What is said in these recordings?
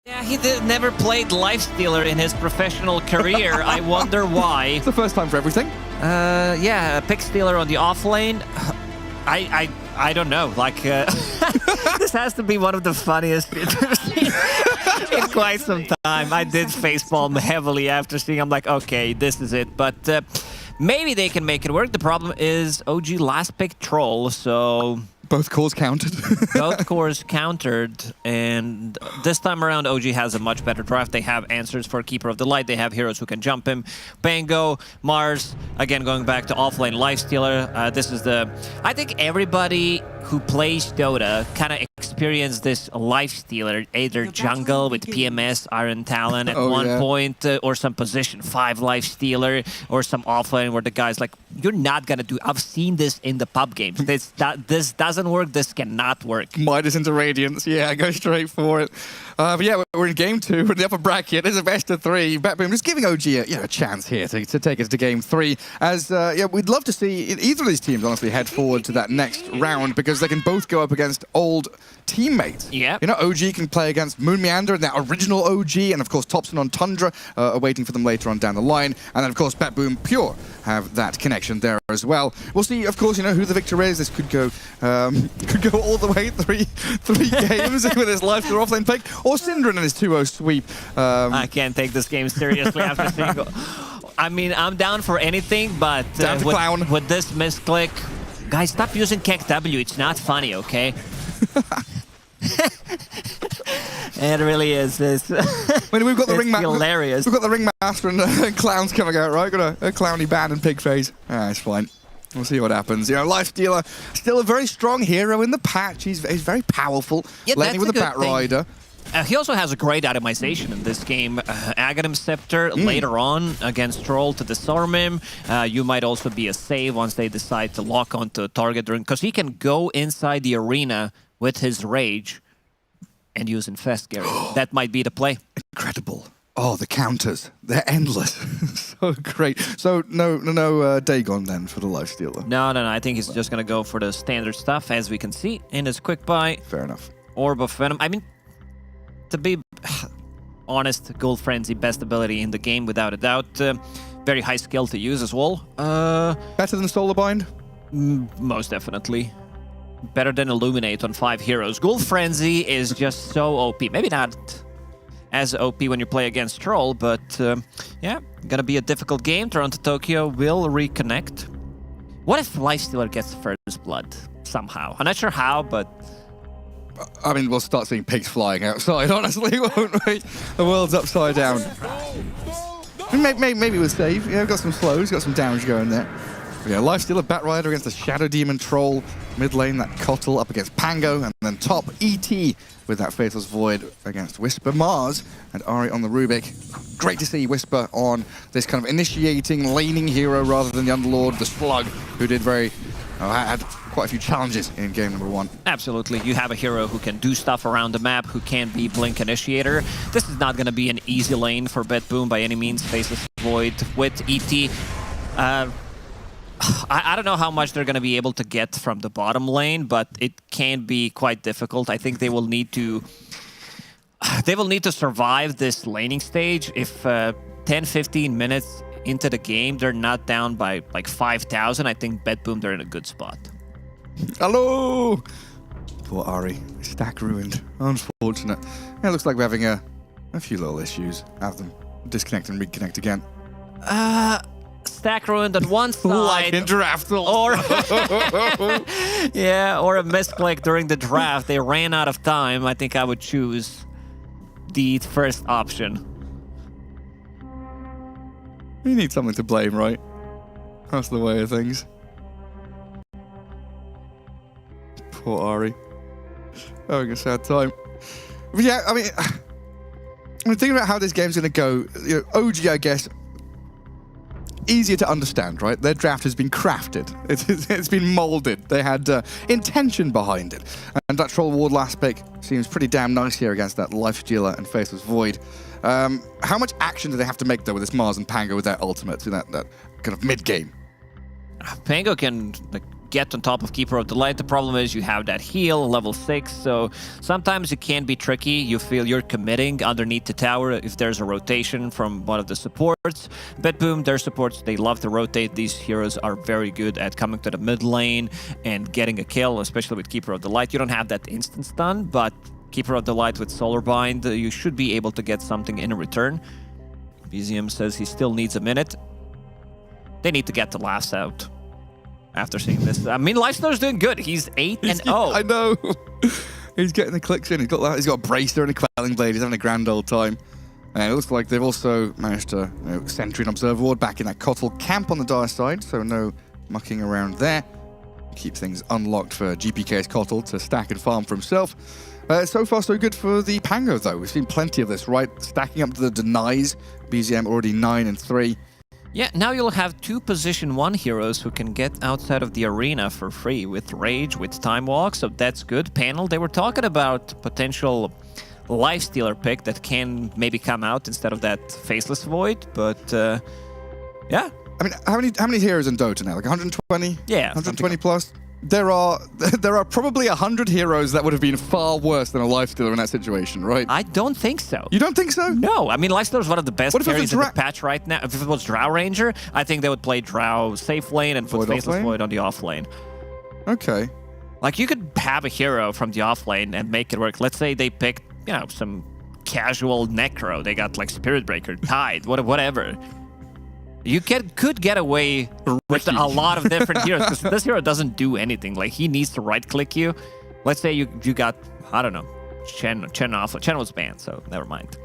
Yeah, he never played Lifestealer in his professional career. I wonder why. It's the first time for everything. Yeah, Pick Stealer on the off lane. I don't know. Like, this has to be one of the funniest in quite some time. I did facepalm heavily after seeing. I'm like, okay, this is it. But maybe they can make it work. The problem is OG last pick troll, so both cores countered. both cores countered, and this time around OG has a much better draft. They have answers for Keeper of the Light. They have heroes who can jump him. Pango, Mars, again going back to offlane Lifestealer. This is the... I think everybody who plays Dota kind of experienced this Lifestealer, either jungle with PMS, Iron Talon at one point, or some position 5 Lifestealer, or some offlane where the guy's like, you're not gonna do... I've seen this in the pub games. This doesn't work, this cannot work. Midas into Radiance, yeah, go straight for it. But yeah, we're in game 2, we're in the upper bracket. It's a best of 3. BetBoom just giving OG a chance here to take us to game 3. As yeah, we'd love to see either of these teams honestly head forward to that next round, because they can both go up against old teammates. Yeah. You know, OG can play against Moon Meander and that original OG, and of course Thompson on Tundra are waiting for them later on down the line. And then of course BetBoom Pure have that connection there as well. We'll see, of course, you know, who the victor is. This could go all the way three games with his life to offlane pick, or Syndra in his 2-0 sweep. I can't take this game seriously after seeing... I mean, I'm down for anything, but with this misclick... Guys, stop using KEKW. It's not funny, okay? It really is. This. I mean, we've got the hilarious. We've got the Ringmaster and Clowns coming out, right? Got a clowny band and pig face. Ah, it's fine. We'll see what happens. You know, Lifestealer, still a very strong hero in the patch. He's very powerful. Yeah, laning with the Bat Rider. He also has a great itemization in this game. Aghanim Scepter later on against Troll to disarm him. You might also be a save once they decide to lock onto a target, because he can go inside the arena with his Rage and use Infest, Gary. That might be the play. Incredible. Oh, the counters. They're endless. So great. So no Dagon then for the Lifestealer? No. I think he's just going to go for the standard stuff, as we can see in his quick buy. Fair enough. Orb of Venom. I mean, to be honest, Gold Frenzy, best ability in the game, without a doubt. Very high skill to use as well. Better than Solar Bind? Most definitely. Better than Illuminate on 5 heroes. Gold Frenzy is just so OP. Maybe not as OP when you play against Troll, but yeah, gonna be a difficult game. Toronto Tokyo will reconnect. What if Lifestealer gets first blood somehow? I'm not sure how, but... I mean, we'll start seeing pigs flying outside, honestly, won't we? The world's upside down. Maybe we'll save. Yeah, we've got some slows, got some damage going there. But yeah, Lifestealer, Bat Rider against the Shadow Demon Troll. Mid lane, that Kotl up against Pango. And then top, ET with that Faithless Void against Whisper. Mars and Ari on the Rubik. Great to see Whisper on this kind of initiating, laning hero rather than the Underlord, the Slug, who did had quite a few challenges in game number 1. Absolutely. You have a hero who can do stuff around the map, who can be Blink Initiator. This is not going to be an easy lane for BetBoom by any means. Faceless Void with ET. I don't know how much they're going to be able to get from the bottom lane, but it can be quite difficult. I think they will need to survive this laning stage. If 10-15 minutes into the game they're not down by like 5,000, I think BetBoom, they're in a good spot. Hello! Poor Ari. Stack ruined. Unfortunate. Yeah, it looks like we're having a few little issues. Have them disconnect and reconnect again. Stack ruined on one side. Like in draft. Or yeah, or a misclick during the draft. They ran out of time. I think I would choose the first option. You need something to blame, right? That's the way of things. Poor Ari. Having a sad time. But yeah, I mean, I'm thinking about how this game's going to go. You know, OG, I guess, easier to understand, right? Their draft has been crafted. It's been molded. They had intention behind it. And that Troll Ward last pick seems pretty damn nice here against that Lifestealer and Faceless Void. How much action do they have to make, though, with this Mars and Pango with their ultimates in that kind of mid-game? Pango can get on top of Keeper of the Light. The problem is you have that heal, level 6, so sometimes it can be tricky. You feel you're committing underneath the tower if there's a rotation from one of the supports. BetBoom, their supports, they love to rotate. These heroes are very good at coming to the mid lane and getting a kill, especially with Keeper of the Light. You don't have that instant stun, but Keeper of the Light with Solar Bind, you should be able to get something in return. BZM says he still needs a minute. They need to get the last out. After seeing this, I mean, Lifestealer's doing good. He's 8-0. I know. He's getting the clicks in. He's got that. He's got a bracer and a quelling blade. He's having a grand old time. And it looks like they've also managed to sentry and observer ward back in that Kotl camp on the Dire side, so no mucking around there. Keep things unlocked for GPK's Kotl to stack and farm for himself. So far, so good for the Pango, though. We've seen plenty of this, right? Stacking up to the denies. BZM already 9-3. Yeah, now you'll have 2 position 1 heroes who can get outside of the arena for free with Rage, with Time Walk, so that's good. Panel, they were talking about potential Lifestealer pick that can maybe come out instead of that Faceless Void, but yeah. I mean, how many heroes in Dota now? Like 120? Yeah. 120 plus? There are probably 100 heroes that would have been far worse than a Lifestealer in that situation, right? I don't think so. You don't think so? No, I mean, Lifestealer is one of the best carries in the Drow patch right now. If it was Drow Ranger, I think they would play Drow safe lane and put Faceless Void on the off lane. Okay. Like, you could have a hero from the off lane and make it work. Let's say they picked, you know, some casual Necro. They got, like, Spirit Breaker, Tide, whatever. You could get away with a lot of different heroes, because this hero doesn't do anything. Like, he needs to right-click you. Let's say you got, I don't know, Chen off. Chen was banned, so never mind.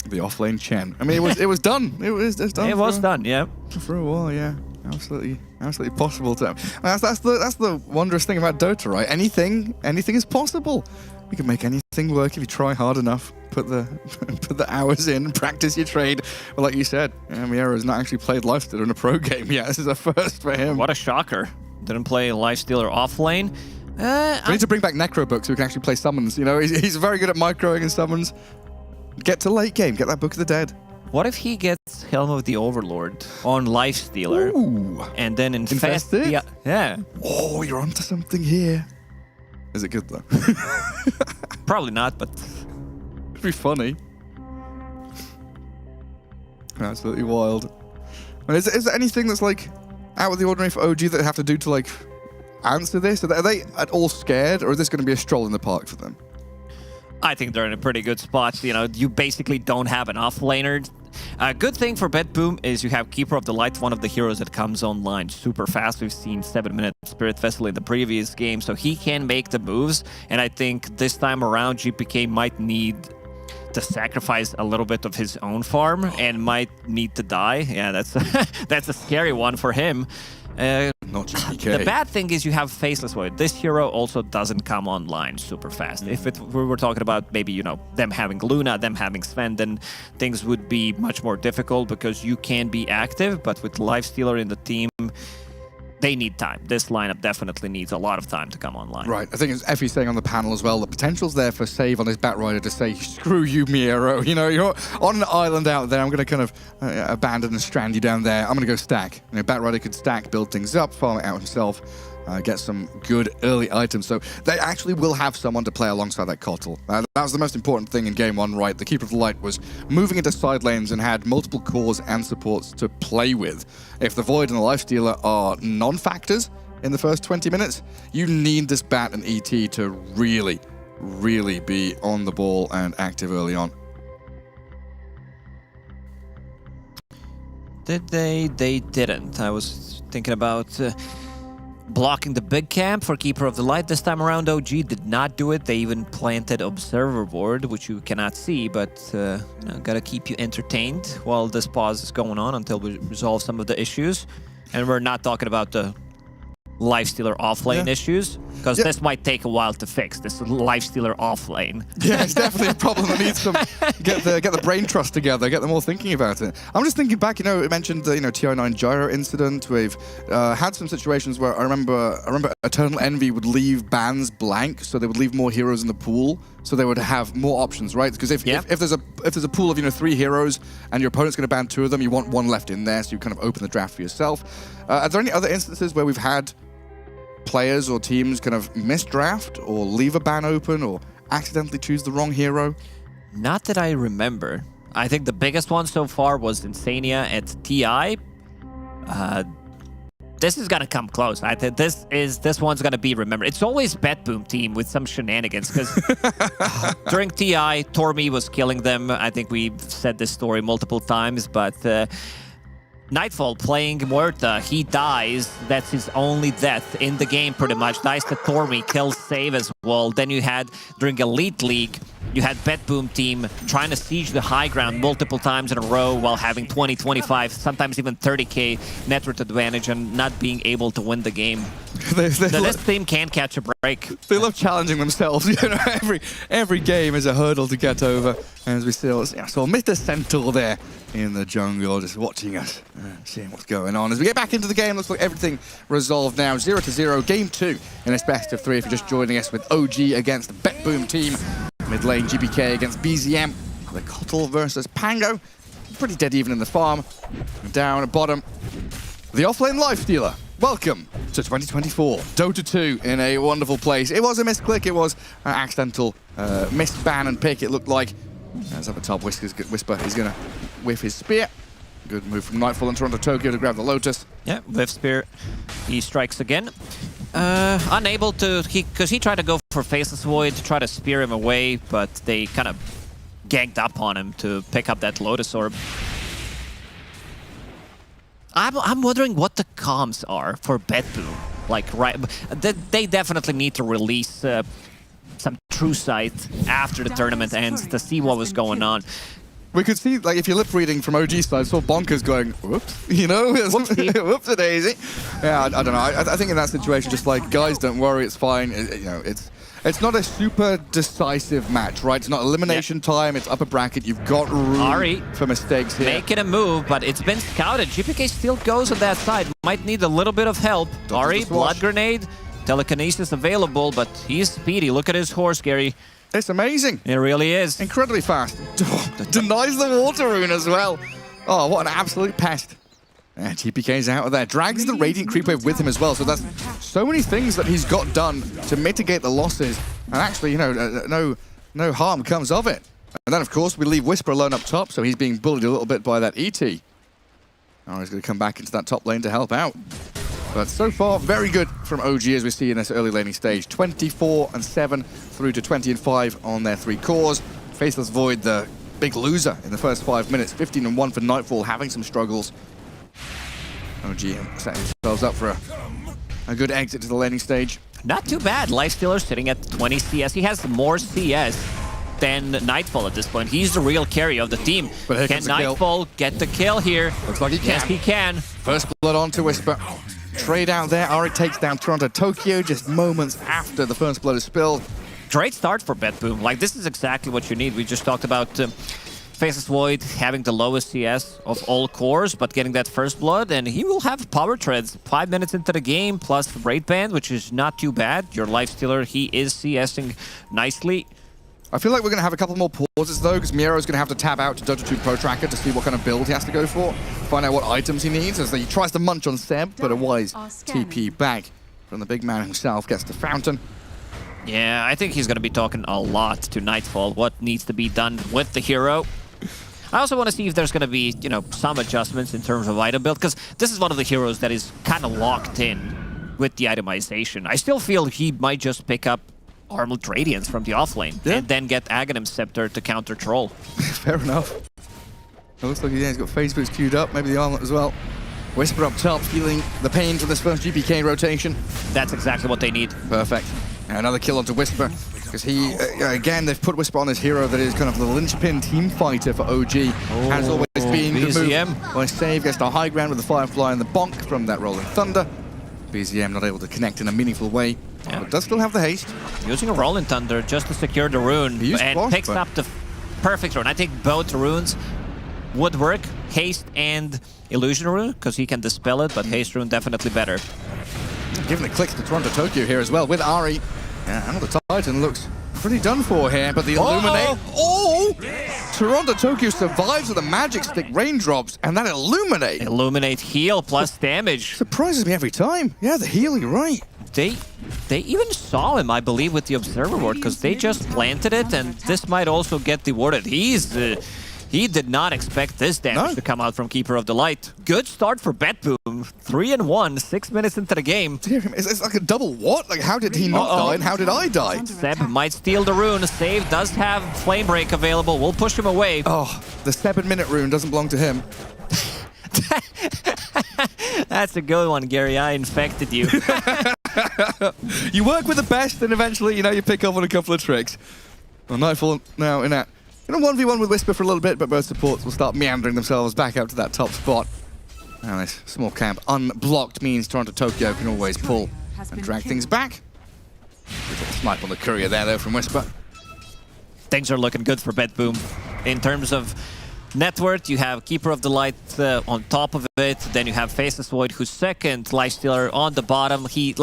The offlane Chen. I mean, it was done. It was done. It was done, yeah. For a while, yeah. Absolutely possible to. That's the wondrous thing about Dota, right? Anything is possible. You can make anything work if you try hard enough. Put the hours in, practice your trade. Well, like you said, Miero has not actually played Lifestealer in a pro game yet. This is a first for him. What a shocker. Didn't play Lifestealer off lane. We need to bring back Necro Book so we can actually play summons. You know, he's very good at microing and summons. Get to late game. Get that Book of the Dead. What if he gets Helm of the Overlord on Lifestealer? Ooh. And then infest it? Yeah. Oh, you're onto something here. Is it good, though? Probably not, but it'd be funny. Absolutely wild. And is there anything that's like out of the ordinary for OG that they have to do to like answer this? Are they at all scared, or is this going to be a stroll in the park for them? I think they're in a pretty good spot. You know, you basically don't have an off-laner. A good thing for BetBoom is you have Keeper of the Light, one of the heroes that comes online super fast. We've seen 7-minute Spirit Vessel in the previous game, so he can make the moves. And I think this time around, GPK might need to sacrifice a little bit of his own farm and might need to die. Yeah, that's that's a scary one for him. Not GPK. The bad thing is you have Faceless Void. This hero also doesn't come online super fast. If we were talking about maybe, you know, them having Luna, them having Sven, then things would be much more difficult because you can be active, but with Lifestealer in the team, they need time. This lineup definitely needs a lot of time to come online. Right. I think as Effie's saying on the panel as well, the potential's there for Save on his Batrider to say, screw you, Miero. You know, you're on an island out there. I'm going to kind of abandon and strand you down there. I'm going to go stack. You know, Batrider could stack, build things up, farm it out himself, get some good early items. So they actually will have someone to play alongside that Kotl. That was the most important thing in Game 1, right? The Keeper of the Light was moving into side lanes and had multiple cores and supports to play with. If the Void and the Lifestealer are non-factors in the first 20 minutes, you need this Bat and ET to really, really be on the ball and active early on. Did they? They didn't. I was thinking about blocking the big camp for Keeper of the Light. This time around, OG did not do it. They even planted Observer Board, which you cannot see, but you know, gotta keep you entertained while this pause is going on until we resolve some of the issues. And we're not talking about the Lifestealer off-lane issues, because this might take a while to fix, this Lifestealer off-lane. Yeah, it's definitely a problem that needs some get the brain trust together, get them all thinking about it. I'm just thinking back, you know, it mentioned the TI9 Gyro incident. We've had some situations where I remember Eternal Envy would leave bans blank, so they would leave more heroes in the pool, so they would have more options, right? Because if there's a pool of 3 heroes and your opponent's going to ban 2 of them, you want 1 left in there, so you kind of open the draft for yourself. Are there any other instances where we've had players or teams kind of misdraft or leave a ban open or accidentally choose the wrong hero? Not that I remember. I think the biggest one so far was Insania at TI. This is gonna come close. I think this one's gonna be remembered. It's always BetBoom Team with some shenanigans because during TI, Tormi was killing them. I think we've said this story multiple times, but Nightfall playing Muerta, he dies. That's his only death in the game pretty much. Dies to Tormi, kills Save as well. Then you had, during Elite League, you had BetBoom Team trying to siege the high ground multiple times in a row while having 20, 25, sometimes even 30k net worth advantage and not being able to win the game. This team can't catch a break. They love challenging themselves. You know, every game is a hurdle to get over. As we still saw Mr. Centaur there in the jungle, just watching us, seeing what's going on. As we get back into the game, looks like everything resolved now. 0-0, game 2 in this best of 3. If you're just joining us with OG against the BetBoom Team. Mid lane, GBK against BZM. The Cottle versus Pango. Pretty dead even in the farm. Down at bottom, the offlane life stealer. Welcome to 2024. Dota 2 in a wonderful place. It was a misclick. It was an accidental missed ban and pick, it looked like. As at the top, Whisper is going to whiff his spear. Good move from Nightfall and Toronto Tokyo to grab the Lotus. Yeah, whiff spear. He strikes again. Unable to, because he tried to go for Faceless Void to try to spear him away, but they kind of ganked up on him to pick up that Lotus Orb. I'm wondering what the comms are for BetBoom. Like, right, they definitely need to release some true sight after the tournament ends to see what was going on. We could see, like, if you're lip reading from OG side, saw Bonkers going, whoops, you know? Whoops-a-daisy. Yeah, I don't know. I think in that situation, just like, guys, don't worry, it's fine. You know, it's not a super decisive match, right? It's not elimination time, it's upper bracket. You've got room Ari for mistakes here. Making a move, but it's been scouted. GPK still goes on that side. Might need a little bit of help. Ari, Blood Grenade, Telekinesis available, but he's speedy. Look at his horse, Gary. It's amazing. It really is. Incredibly fast. Denies the water rune as well. Oh, what an absolute pest. And GPK's out of there. Drags the Radiant Creep Wave with him as well. So that's so many things that he's got done to mitigate the losses. And actually, you know, no harm comes of it. And then, of course, we leave Whisper alone up top. So he's being bullied a little bit by that ET. Oh, he's going to come back into that top lane to help out. But so far, very good from OG as we see in this early laning stage. 24-7 through to 20-5 on their 3 cores. Faceless Void, the big loser in the first 5 minutes. 15-1 for Nightfall, having some struggles. OG setting themselves up for a good exit to the laning stage. Not too bad. Lifestealer sitting at 20 CS. He has more CS than Nightfall at this point. He's the real carry of the team. But can Nightfall get the kill here? Looks like he can. Yes, he can. First blood onto Whisper. Trade out there. Ari takes down Toronto Tokyo just moments after the first blood is spilled. Great start for BetBoom. Like, this is exactly what you need. We just talked about Faceless Void having the lowest CS of all cores, but getting that first blood, and he will have power treads 5 minutes into the game, plus Raid Band, which is not too bad. Your Lifestealer, he is CSing nicely. I feel like we're going to have a couple more pauses, though, because Miro's going to have to tab out to Dota2 Pro Tracker to see what kind of build he has to go for, find out what items he needs, as he tries to munch on Seb, but a wise TP back from the big man himself, gets the Fountain. Yeah, I think he's going to be talking a lot to Nightfall, what needs to be done with the hero. I also want to see if there's going to be, you know, some adjustments in terms of item build, because this is one of the heroes that is kind of locked in with the itemization. I still feel he might just pick up Armored Radiance from the offlane, and then get Aghanim's Scepter to counter Troll. Fair enough. It looks like he's got Phase Boost queued up, maybe the Armlet as well. Whisper up top, feeling the pain from this first GPK rotation. That's exactly what they need. Perfect. And another kill onto Whisper, because he, again, they've put Whisper on this hero that is kind of the linchpin team fighter for OG. Has always been the move. Well, Save gets the high ground with the Firefly and the bonk from that Rolling Thunder. BZM not able to connect in a meaningful way. Yeah. But does still have the haste. Using a Rolling Thunder just to secure the rune, and picks up the perfect rune. I think both runes would work, haste and illusion rune, because he can dispel it, but haste rune definitely better. Giving the clicks to Toronto Tokyo here as well with Ari. Yeah, and the Titan looks pretty done for here, but the Illuminate... Oh! Toronto Tokyo survives with the Magic Stick raindrops, and that Illuminate... Illuminate heal plus damage. Surprises me every time. Yeah, the heal, you're right. they even saw him, I believe, with the observer ward, because they just planted it, and this might also get the warded. He did not expect this damage to come out from Keeper of the Light. Good start for BetBoom. 3-1, 6 minutes into the game. It's like a double what? Like, how did he not die and how did I die? Seb might steal the rune. Save does have Flame Break available. We'll push him away. Oh, the 7-minute rune doesn't belong to him. That's a good one, Gary. I infected you. You work with the best and eventually, you know, you pick up on a couple of tricks. Well, Nightfall now in that. You know, 1v1 with Whisper for a little bit, but both supports will start meandering themselves back out to that top spot. Now this small camp unblocked means Toronto Tokyo can always pull and drag things back. Little snipe on the courier there, though, from Whisper. Things are looking good for BetBoom. In terms of net worth, you have Keeper of the Light on top of it. Then you have Faceless Void, who's second. Lifestealer on the bottom. He,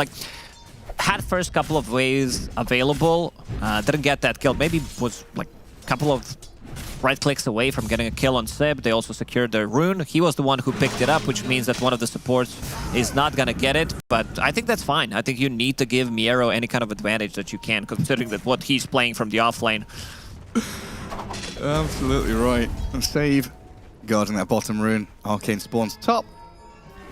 had first couple of waves available. Didn't get that kill. Maybe was, couple of right clicks away from getting a kill on Seb. They also secured their rune. He was the one who picked it up, which means that one of the supports is not gonna get it, but I think that's fine. I think you need to give Miero any kind of advantage that you can, considering that what he's playing from the offlane. Absolutely right. And Save guarding that bottom rune. Arcane spawns top.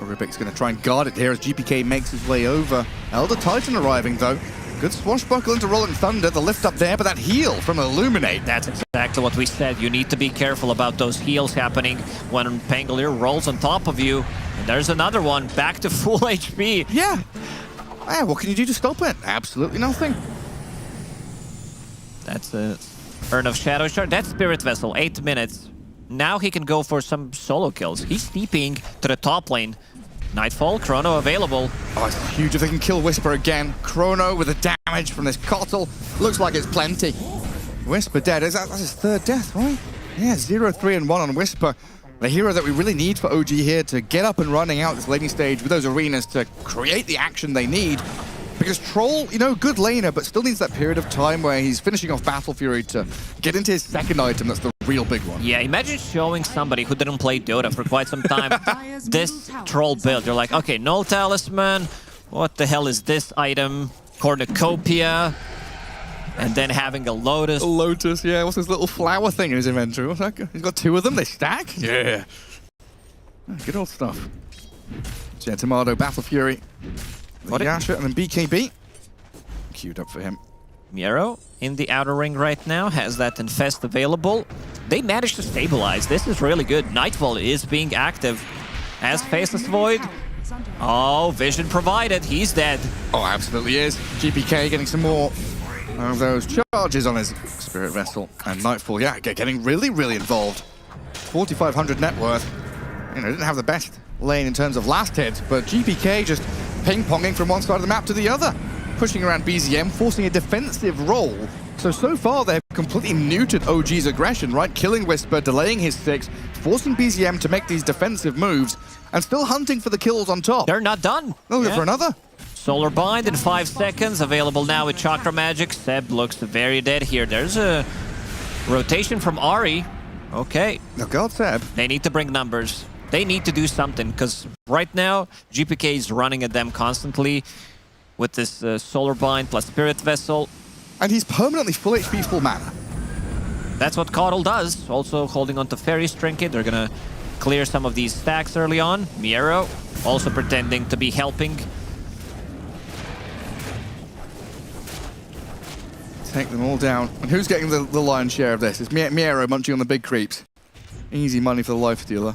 Rubik's gonna try and guard it here as GPK makes his way over. Elder Titan arriving though. Good swashbuckle into Rolling Thunder, the lift up there, but that heal from Illuminate. That's exactly what we said. You need to be careful about those heals happening when Pangolier rolls on top of you. And there's another one, back to full HP. Yeah. What can you do to stop it? Absolutely nothing. That's a Urn of Shadow Shard. That's Spirit Vessel, 8 minutes. Now he can go for some solo kills. He's steeping to the top lane. Nightfall, Chrono available. Oh, it's huge if they can kill Whisper again. Chrono with the damage from this Kotl. Looks like it's plenty. Whisper dead. That's his third death, right? Yeah, 0-3-1 on Whisper. The hero that we really need for OG here to get up and running out this laning stage with those arenas to create the action they need. Because Troll, you know, good laner, but still needs that period of time where he's finishing off Battle Fury to get into his second item. That's the real big one. Yeah, imagine showing somebody who didn't play Dota for quite some time this Troll build. You're like, okay, Null Talisman, what the hell is this item? Cornucopia, and then having a Lotus. A Lotus, yeah. What's this little flower thing in his inventory? What's that? He's got 2 of them, they stack? Yeah. Good old stuff. So yeah, Tomato, Battle Fury. Yasha and then BKB. Queued up for him. Miero in the outer ring right now, has that Infest available. They managed to stabilize. This is really good. Nightfall is being active as Faceless Void. Oh, vision provided. He's dead. Oh, absolutely is. GPK getting some more of those charges on his Spirit Vessel. And Nightfall, yeah, getting really, really involved. 4,500 net worth. You know, didn't have the best lane in terms of last hit, but GPK just ping-ponging from one side of the map to the other, pushing around BZM, forcing a defensive role. So far they've completely neutered OG's aggression, right? Killing Whisper, delaying his 6, forcing BZM to make these defensive moves, and still hunting for the kills on top. They're not done. They'll go for another. Solar Bind in 5 seconds, available now with Chakra Magic. Seb looks very dead here. There's a rotation from Ahri. Okay. Oh God, Seb. They need to bring numbers. They need to do something, because right now, GPK is running at them constantly with this Solar Bind plus Spirit Vessel. And he's permanently full HP, full mana. That's what Kotl does. Also holding on to Fairy's Trinket. They're going to clear some of these stacks early on. Miero also pretending to be helping. Take them all down. And who's getting the lion's share of this? It's Miero munching on the big creeps. Easy money for the Lifestealer.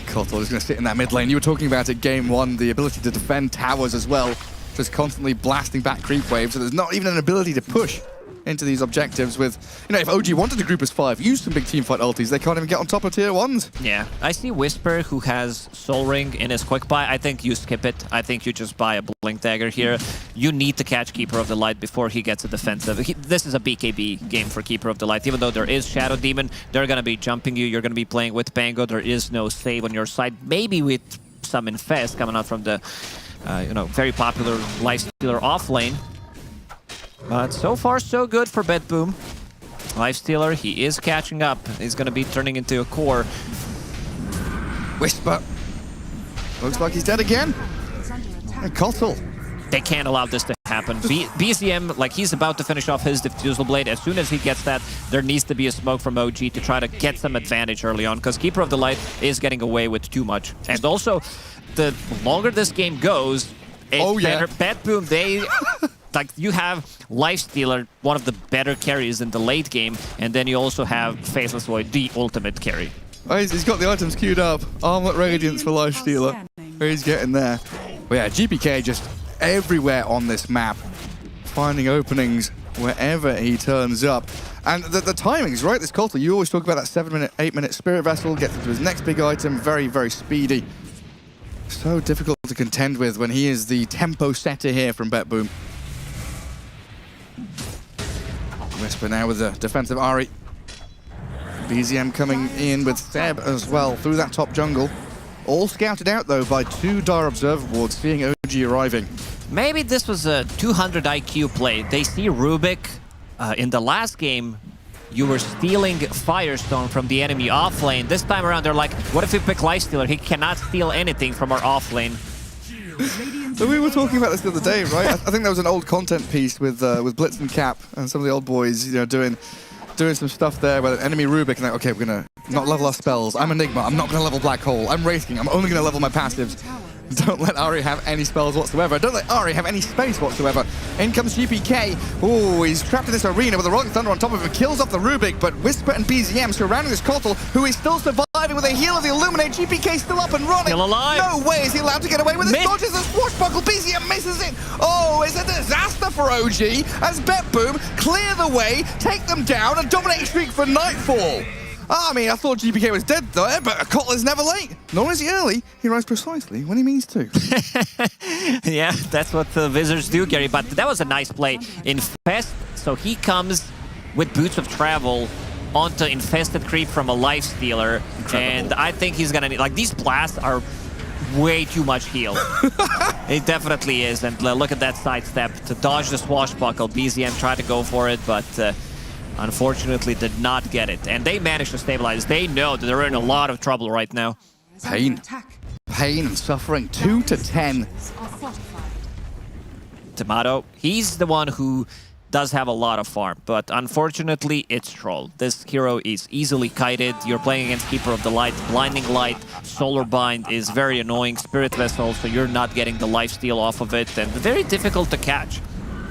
Kotl is going to sit in that mid lane. You were talking about it game 1, the ability to defend towers as well. Just constantly blasting back creep waves, so there's not even an ability to push into these objectives with, you know, if OG wanted to group as 5, use some big teamfight ultis, they can't even get on top of tier 1s. Yeah, I see Whisper, who has Soul Ring in his quick buy. I think you skip it. I think you just buy a Blink Dagger here. You need to catch Keeper of the Light before he gets a defensive. This is a BKB game for Keeper of the Light. Even though there is Shadow Demon, they're going to be jumping you. You're going to be playing with Pango. There is no save on your side. Maybe with some Infest coming out from the, you know, very popular Lifestealer off lane. But so far, so good for BetBoom. Lifestealer, he is catching up. He's going to be turning into a core. Whisper Looks like he's dead again. And Kotl. They can't allow this to happen. BZM, like, he's about to finish off his Diffusal Blade. As soon as he gets that, there needs to be a smoke from OG to try to get some advantage early on, because Keeper of the Light is getting away with too much. And also, the longer this game goes, it's better. BetBoom, they... like, you have Lifestealer, one of the better carries in the late game, and then you also have Faceless Void, the ultimate carry. Oh, he's got the items queued up. Armlet Radiance for Lifestealer. He's getting there. But yeah, GPK just everywhere on this map, finding openings wherever he turns up. And the timings, right? This Kotl, you always talk about that 7-minute, 8-minute Spirit Vessel, gets into his next big item, very, very speedy. So difficult to contend with when he is the tempo setter here from BetBoom. Whisper now with the defensive Ahri. BZM coming in with Seb as well through that top jungle. All scouted out, though, by 2 Dire Observer wards, seeing OG arriving. Maybe this was a 200 IQ play. They see Rubik. In the last game, you were stealing Firestone from the enemy offlane. This time around, they're like, what if we pick Lifestealer? He cannot steal anything from our offlane. So we were talking about this the other day, right? I think there was an old content piece with Blitz and Cap and some of the old boys, you know, doing some stuff there with an enemy Rubik, and like, okay, we're gonna not level our spells. I'm Enigma. I'm not gonna level Black Hole. I'm Wraith King. I'm only gonna level my passives. Don't let Ahri have any spells whatsoever. Don't let Ahri have any space whatsoever. In comes GPK. Oh, he's trapped in this arena with the Rolling Thunder on top of him. Kills off the Rubik, but Whisper and BZM surrounding this Kotl, who is still surviving with a heal of the Illuminate. GPK still up and running. Still alive. No way is he allowed to get away with it. Dodges the swashbuckle. BZM misses it. Oh, it's a disaster for OG as BetBoom clear the way, take them down, and dominating streak for Nightfall. I mean, I thought GPK was dead there, but Kotl is never late. Nor is he early. He arrives precisely when he means to. Yeah, that's what the Wizards do, Gary. But that was a nice play. Infest, so he comes with Boots of Travel onto Infested Creep from a Lifestealer. And I think he's going to need... like, these blasts are way too much heal. It definitely is. And look at that sidestep to dodge the swashbuckle. BZM tried to go for it, but... unfortunately, did not get it. And they managed to stabilize. They know that they're in a lot of trouble right now. Pain. Pain and suffering. 2 to 10. Tomato, he's the one who does have a lot of farm, but unfortunately, it's Troll. This hero is easily kited. You're playing against Keeper of the Light. Blinding Light, Solar Bind is very annoying. Spirit Vessel, so you're not getting the lifesteal off of it, and very difficult to catch.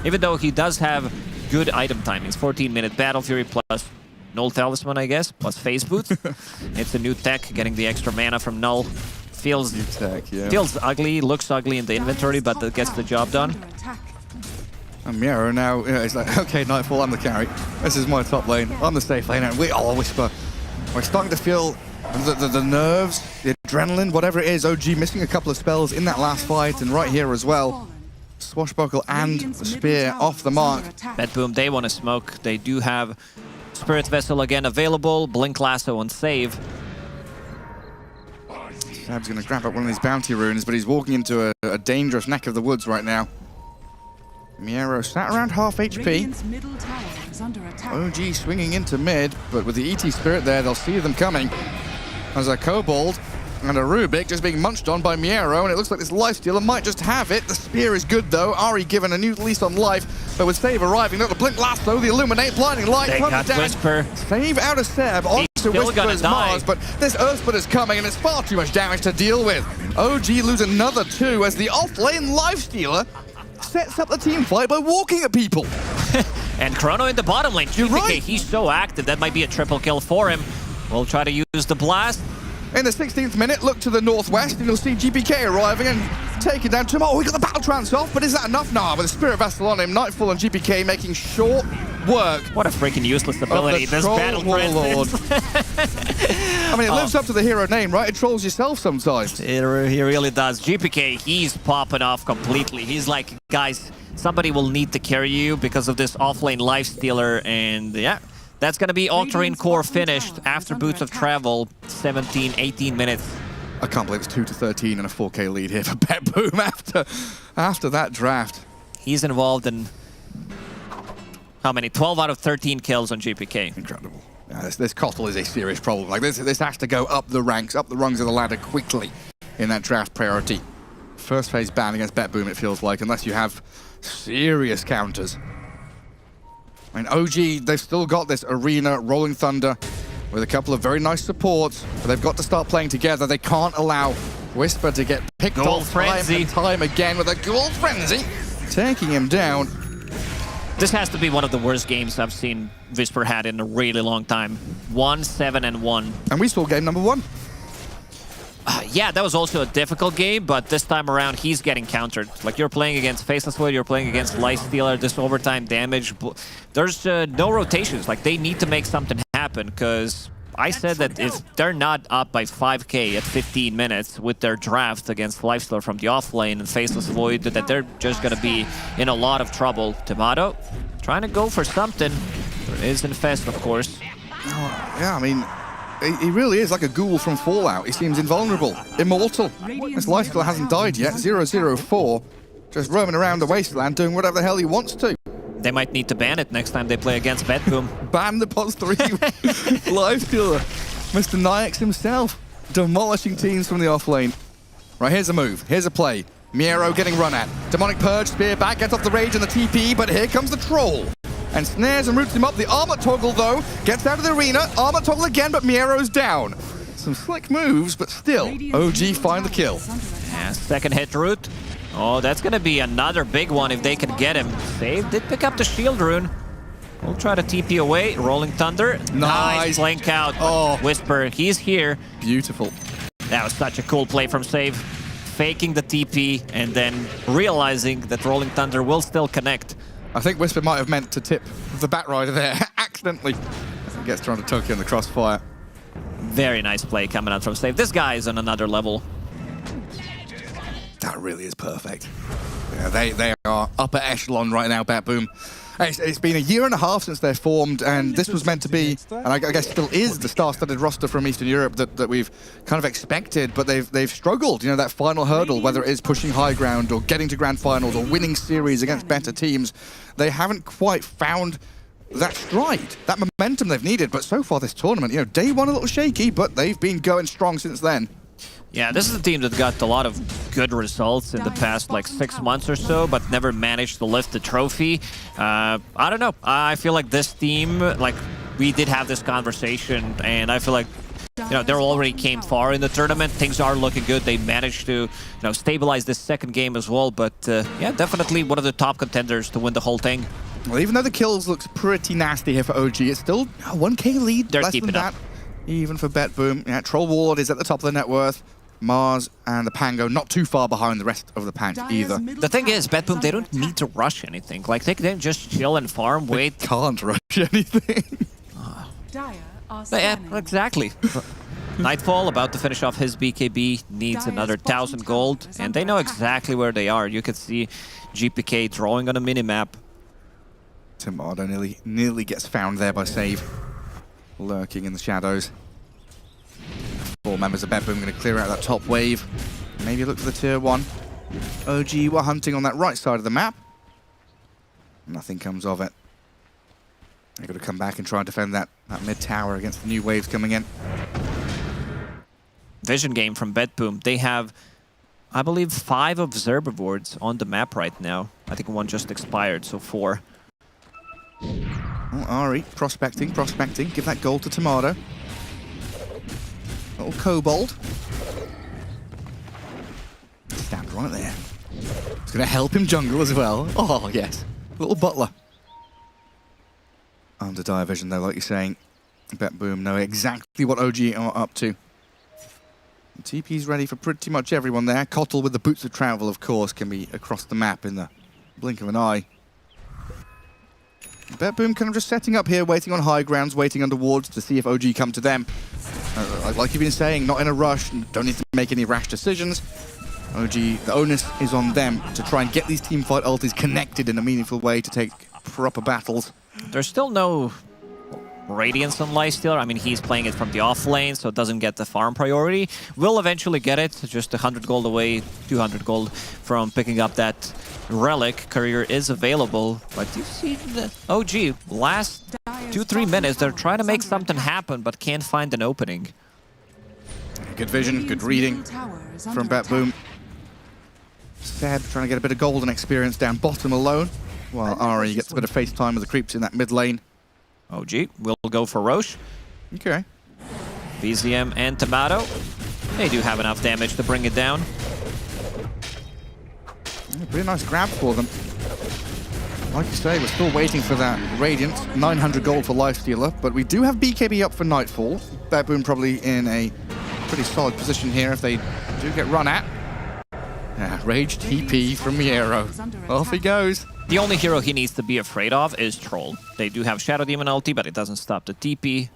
Even though he does have good item timings, 14-minute Battle Fury plus Null Talisman, I guess, plus Phase Boot. It's a new tech, getting the extra mana from Null. Feels ugly, looks ugly in the inventory, but it gets the job done. And Miero now, you know, it's like, okay, Nightfall, I'm the carry. This is my top lane. I'm the safe lane, and we all Whisper. We're starting to feel the nerves, the adrenaline, whatever it is. OG missing a couple of spells in that last fight, and right here as well. Swashbuckle and the spear off the mark. BetBoom, they want to smoke. They do have Spirit Vessel again available. Blink Lasso on save. Sab's going to grab up one of these bounty runes, but he's walking into a dangerous neck of the woods right now. Miero sat around half HP. OG swinging into mid, but with the ET Spirit there, they'll see them coming. As a Kobold and a Rubik just being munched on by Miero, and it looks like this Lifestealer might just have it. The spear is good, though. Ahri given a new lease on life, but with Save arriving, look, the Blink Lasso, the Illuminate, Blinding Light, they got Whisper. Save out of Seb onto Whisper's Mars, but this Earthsplit is coming, and it's far too much damage to deal with. OG lose another 2 as the off-lane Lifestealer sets up the team fight by walking at people. And Chrono in the bottom lane. You're GPK, right. He's so active. That might be a triple kill for him. We'll try to use the blast. In the 16th minute, look to the northwest, and you'll see GPK arriving and taking down Tomato. Oh, we got the battle trance off, but is that enough? Nah, with the Spirit Vessel on him, Nightfall and GPK making short work. What a freaking useless ability. This battle Warlord. I mean, it lives up to the hero name, right? It trolls yourself sometimes. He really does. GPK, he's popping off completely. He's like, guys, somebody will need to carry you because of this offlane Lifestealer, and yeah. That's going to be All-Terrain Core finished after Boots of Travel, 17, 18 minutes. I can't believe it's 2 to 13 and a 4K lead here for BetBoom after that draft. He's involved in, how many? 12 out of 13 kills on GPK. Incredible. Yeah, this Kotl is a serious problem. Like this has to go up the ranks, up the rungs of the ladder quickly in that draft priority. First phase ban against BetBoom, it feels like, unless you have serious counters. I mean, OG, they've still got this Arena, Rolling Thunder, with a couple of very nice supports, but they've got to start playing together. They can't allow Whisper to get picked off time and time again with a Gold Frenzy, taking him down. This has to be one of the worst games I've seen Whisper had in a really long time. 1-7-1. And we saw game number 1. Yeah, that was also a difficult game, but this time around, he's getting countered. Like, you're playing against Faceless Void, you're playing against Lightstealer, this overtime damage. There's no rotations. Like, they need to make something happen, because I said that if they're not up by 5k at 15 minutes with their draft against Lightstealer from the offlane and Faceless Void, that they're just going to be in a lot of trouble. Tomato trying to go for something. There is Infest, of course. Yeah, I mean, he really is like a ghoul from Fallout. He seems invulnerable, immortal. This Lightstealer hasn't died yet. 0-0-4, just roaming around the wasteland doing whatever the hell he wants to. They might need to ban it next time they play against BetBoom. Ban the POS 3 Lightstealer. Mr. Nyx himself, demolishing teams from the offlane. Right, here's a move. Here's a play. Miero getting run at. Demonic Purge, spear back, gets off the rage and the TP, but here comes the troll. And snares and roots him up. The armor toggle, though, gets out of the arena. Armor toggle again, but Miero's down. Some slick moves, but still, OG find the kill. Yeah, second hit root. Oh, that's going to be another big one if they can get him. Save did pick up the shield rune. We'll try to TP away. Rolling Thunder. Nice blink out. Oh, Whisper, he's here. Beautiful. That was such a cool play from Save. Faking the TP and then realizing that Rolling Thunder will still connect. I think Whisper might have meant to tip the Batrider there accidentally. He gets thrown to Tokyo in the crossfire. Very nice play coming out from Save. This guy is on another level. That really is perfect. Yeah, they are upper echelon right now, BetBoom. It's been a year and a half since they're formed, and this was meant to be, and I guess still is, the star-studded roster from Eastern Europe that we've kind of expected, but they've struggled. You know, that final hurdle, whether it is pushing high ground or getting to grand finals or winning series against better teams, they haven't quite found that stride, that momentum they've needed. But so far this tournament, you know, day one a little shaky, but they've been going strong since then. Yeah, this is a team that got a lot of good results in the past, like 6 months or so, but never managed to lift the trophy. I don't know. I feel like this team, like, we did have this conversation, and I feel like, you know, they already came far in the tournament. Things are looking good. They managed to, you know, stabilize this second game as well, but yeah, definitely one of the top contenders to win the whole thing. Well, even though the kills looks pretty nasty here for OG, it's still a 1k lead. They're less keeping than up. That, even for BetBoom. Yeah, Troll Ward is at the top of the net worth. Mars and the Pango not too far behind the rest of the pack either. The thing is, BetBoom, they don't need to rush anything. Like, they can just chill and farm, wait. They can't rush anything. Yeah, exactly. Nightfall, about to finish off his BKB, needs another 1,000 gold, and they know exactly where they are. You can see GPK drawing on a minimap. Tomato nearly gets found there by Save, lurking in the shadows. 4 members of BetBoom going to clear out that top wave. Maybe look for the tier 1. OG were hunting on that right side of the map. Nothing comes of it. They've got to come back and try and defend that mid tower against the new waves coming in. Vision game from BetBoom. They have, I believe, 5 observer boards on the map right now. I think one just expired, so 4. Oh, Ari, prospecting. Give that gold to Tomato. Little Kobold. Stand right there. It's going to help him jungle as well. Oh, yes. Little Butler. Under dire vision, though, like you're saying. BetBoom know exactly what OG are up to. TP's ready for pretty much everyone there. Kotl with the boots of travel, of course, can be across the map in the blink of an eye. BetBoom kind of just setting up here, waiting on high grounds, waiting under wards to see if OG come to them. Like you've been saying, not in a rush, don't need to make any rash decisions. OG, the onus is on them to try and get these teamfight ultis connected in a meaningful way to take proper battles. There's still no Radiance on Lightstealer. I mean, he's playing it from the off lane, so it doesn't get the farm priority. Will eventually get it, just 100 gold away, 200 gold from picking up that relic. Courier is available, but you see the OG, last 2-3 minutes, they're trying to make something happen, but can't find an opening. good vision, good reading from BetBoom. Seb trying to get a bit of golden experience down bottom alone, while Ari gets a bit of face time with the creeps in that mid lane. OG will go for Roche. Okay. BZM and Tomato. They do have enough damage to bring it down. Yeah, pretty nice grab for them. Like you say, we're still waiting for that Radiant. 900 gold for Lifestealer, but we do have BKB up for Nightfall. BetBoom probably in a pretty solid position here if they do get run at. Yeah, Rage TP from Miero. Off he goes. The only hero he needs to be afraid of is Troll. They do have Shadow Demon ulti, but it doesn't stop the TP.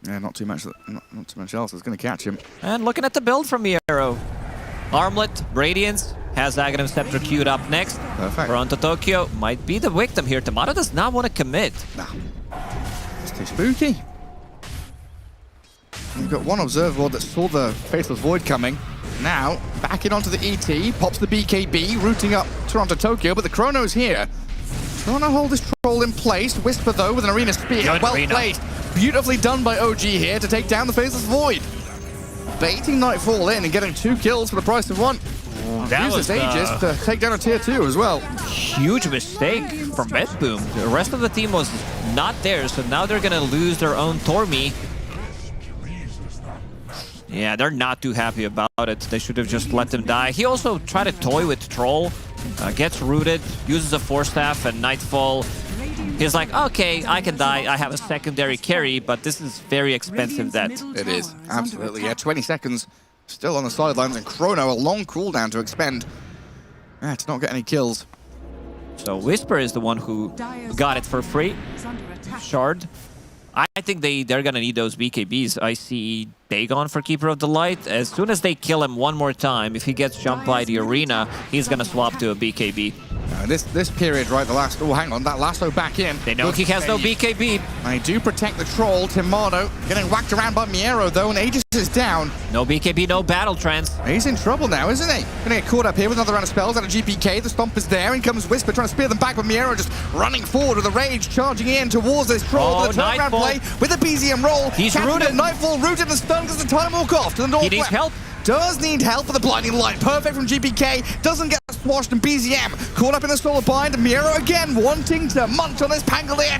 Yeah, not too much else is going to catch him. And looking at the build from Miero. Armlet, Radiance, has Aghanim Scepter queued up next. Perfect. Toronto Tokyo might be the victim here. Tomato does not want to commit. Nah, it's too spooky. We've got one Observer Ward that saw the Faithless Void coming. Now, backing onto the ET, pops the BKB, rooting up Toronto Tokyo, but the Chrono's here. Trying to hold this Troll in place. Whisper, though, with an Arena Spear. Good well Arena. played. Beautifully done by OG here to take down the Faceless Void. Baiting Nightfall in and getting 2 kills for the price of 1. That was Aegis to take down a tier 2 as well. Huge mistake from BetBoom. The rest of the team was not there, so now they're going to lose their own Tormi. Yeah, they're not too happy about it. They should have just let them die. He also tried to toy with Troll, gets rooted, uses a Force Staff, and Nightfall. He's like, okay, I can die. I have a secondary carry, but this is very expensive debt. It is, absolutely. Yeah, 20 seconds still on the sidelines, and Chrono, a long cooldown to expend. Yeah, to not get any kills. So Whisper is the one who got it for free. Shard. I think they're going to need those BKBs. I see Dagon for Keeper of the Light. As soon as they kill him one more time, if he gets jumped by the arena, he's going to swap to a BKB. This period, right, the last... Oh, hang on, that lasso back in. They know he has no BKB. They do protect the Troll. Timado getting whacked around by Miero, though, and Aegis is down. No BKB, no battle trance. He's in trouble now, isn't he? Gonna get caught up here with another round of spells out of GPK. The Stomp is there, and comes Whisper trying to spear them back, but Miero just running forward with a Rage, charging in towards this Troll. Oh, With a turnaround Nightfall. play with a BZM roll. He's Catching rooted. it, Nightfall rooted and stunned because the time walk off to the northwest. He needs help. Does need help for the Blinding Light. Perfect from GPK. Doesn't get swashed, and BZM caught up in the solar bind. Miero again wanting to munch on this Pangolier.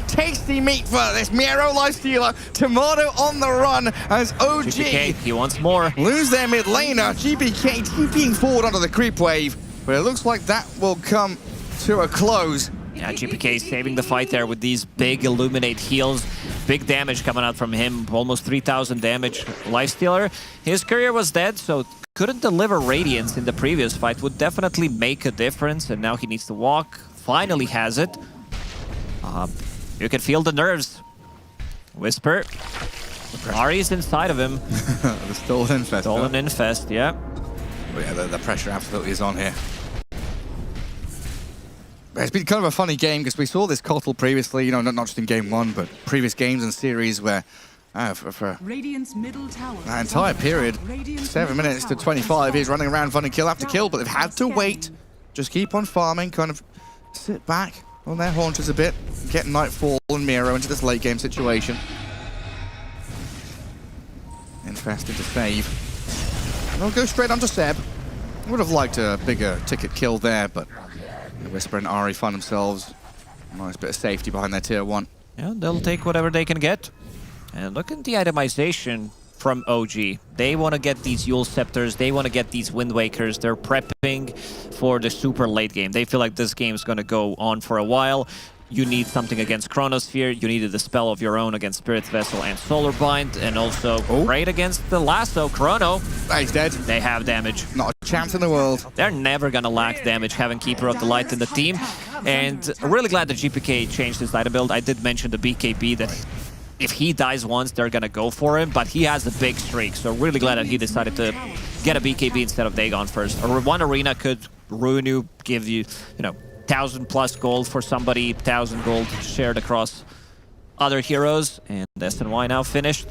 Tasty meat for this Miero Lifestealer. Tomato on the run as OG GPK, he wants more. lose their mid laner. GPK TPing forward onto the creep wave, but it looks like that will come to a close. Yeah, GPK saving the fight there with these big Illuminate heals. Big damage coming out from him. Almost 3,000 damage. Lifestealer, his career was dead, so couldn't deliver Radiance in the previous fight. Would definitely make a difference, and now he needs to walk. Finally has it. You can feel the nerves. Whisper. Ari's inside of him. The Stolen Infest. Stolen Infest, yeah. Oh, yeah, the pressure absolutely is on here. It's been kind of a funny game because we saw this Kotl previously, you know, not just in game 1, but previous games and series where for that entire period, 7 minutes to 25, he's running around finding kill after kill, but they've had to wait. Just keep on farming, kind of sit back on their haunches a bit, get Nightfall and Miero into this late game situation. Infested to save. And they'll go straight onto Seb. Would have liked a bigger ticket kill there, but Whisper and Ari find themselves a nice bit of safety behind their tier 1. Yeah, they'll take whatever they can get. And look at the itemization from OG. They want to get these Yule Scepters, they want to get these Wind Wakers. They're prepping for the super late game. They feel like this game is going to go on for a while. You need something against Chronosphere, you needed the spell of your own against Spirit's Vessel and Solar Bind, and also great against the Lasso. Chrono, He's dead. they have damage. Not a chance in the world. They're never going to lack damage having Keeper of the Light in the team. And really glad that GPK changed his item build. I did mention the BKB that if he dies once, they're going to go for him, but he has a big streak. So really glad that he decided to get a BKB instead of Dagon first. One arena could ruin you, give you, 1,000+ gold for somebody, 1,000 gold shared across other heroes. And SNY now finished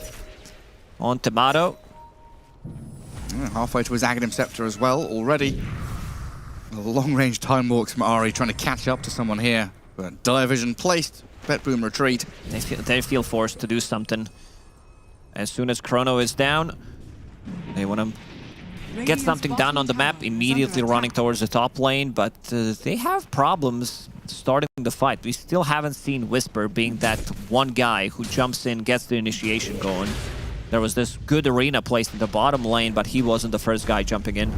on Tomato. Halfway to his Aghanim Scepter as well already. A long-range time walks from Ari trying to catch up to someone here. But Dire Vision placed. BetBoom retreat. They feel forced to do something. As soon as Chrono is down, they want to get something done on the map, immediately running towards the top lane, but they have problems starting the fight. We still haven't seen Whisper being that one guy who jumps in, gets the initiation going. There was this good arena placed in the bottom lane, but he wasn't the first guy jumping in.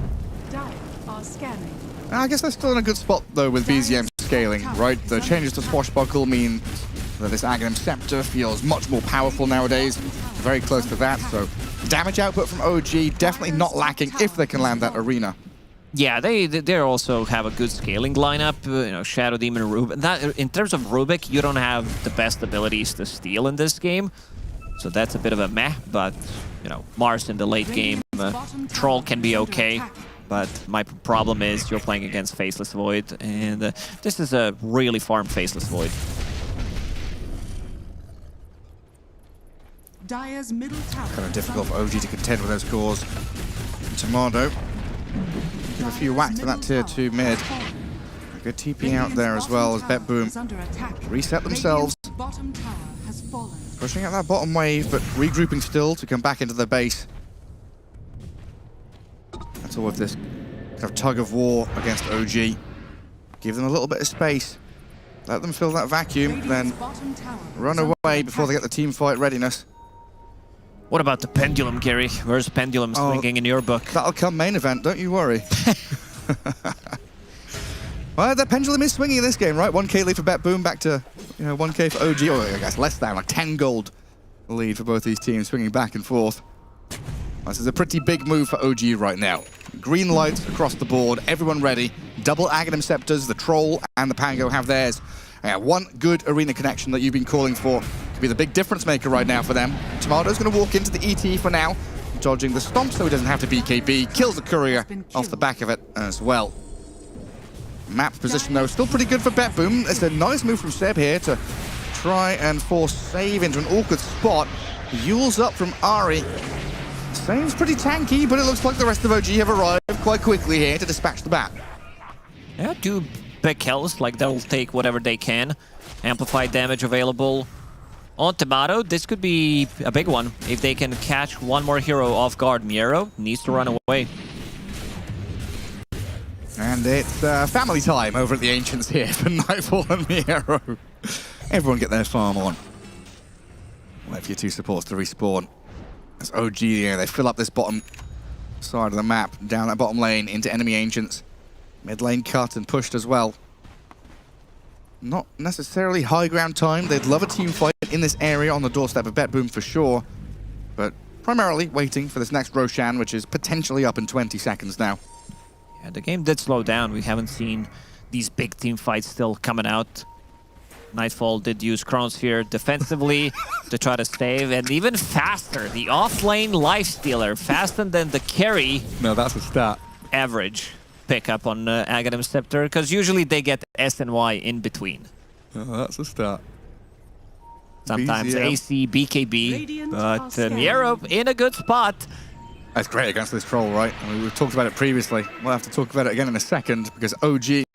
I guess they're still in a good spot, though, with BZM scaling, right? The changes to Swashbuckle mean that this Aghanim Scepter feels much more powerful nowadays. Very close to that, so damage output from OG definitely not lacking if they can land that arena. Yeah, they also have a good scaling lineup. You know, Shadow Demon, Rubik. That, in terms of Rubik, you don't have the best abilities to steal in this game, so that's a bit of a meh. But you know, Mars in the late game, Troll can be okay. But my problem is you're playing against Faceless Void, and this is a really farm Faceless Void. Dire's middle tower. Kind of difficult for OG to contend with those cores. Tomato, give a few whacks to that tier 2 mid. A good TP out there as well as BetBoom reset themselves. Pushing out that bottom wave, but regrouping still to come back into the base. That's all with this kind of tug of war against OG. Give them a little bit of space. Let them fill that vacuum, then run away before they get the team fight readiness. What about the Pendulum, Gary? Where's Pendulum swinging in your book? That'll come main event, don't you worry. Well, the Pendulum is swinging in this game, right? 1k lead for BetBoom, back to 1k for OG, or I guess less than, like 10 gold lead for both these teams, swinging back and forth. This is a pretty big move for OG right now. Green lights across the board, everyone ready. Double Aghanim Scepters, the Troll and the Pango have theirs. One good arena connection that you've been calling for could be the big difference maker right now for them. Tomato's going to walk into the ET for now, dodging the stomp so he doesn't have to BKB. Kills the courier off the back of it as well. Map position though, still pretty good for BetBoom. It's a nice move from Seb here to try and force save into an awkward spot. Yule's up from Ari. Save's pretty tanky, but it looks like the rest of OG have arrived quite quickly here to dispatch the bat. Yeah, two big kills, like they'll take whatever they can. Amplified damage available on Tomato. This could be a big one. If they can catch one more hero off guard, Miero needs to run away. And it's family time over at the Ancients here for Nightfall and Miero. Everyone get their farm on. Wait for your two supports to respawn. As OG, they fill up this bottom side of the map, down that bottom lane into enemy Ancients. Mid lane cut and pushed as well. Not necessarily high ground time. They'd love a team fight in this area on the doorstep of BetBoom for sure. But primarily waiting for this next Roshan, which is potentially up in 20 seconds now. Yeah, the game did slow down. We haven't seen these big team fights still coming out. Nightfall did use Chronosphere defensively to try to save, and even faster. The off-lane Lifestealer, faster than the carry. No, that's a stat. Average pickup on Aghanim Scepter, because usually they get S and Y in between. Oh, that's a start. Sometimes BZM. AC, BKB, but Miero in a good spot. That's great against this Troll, right? I mean, we've talked about it previously. We'll have to talk about it again in a second, because OG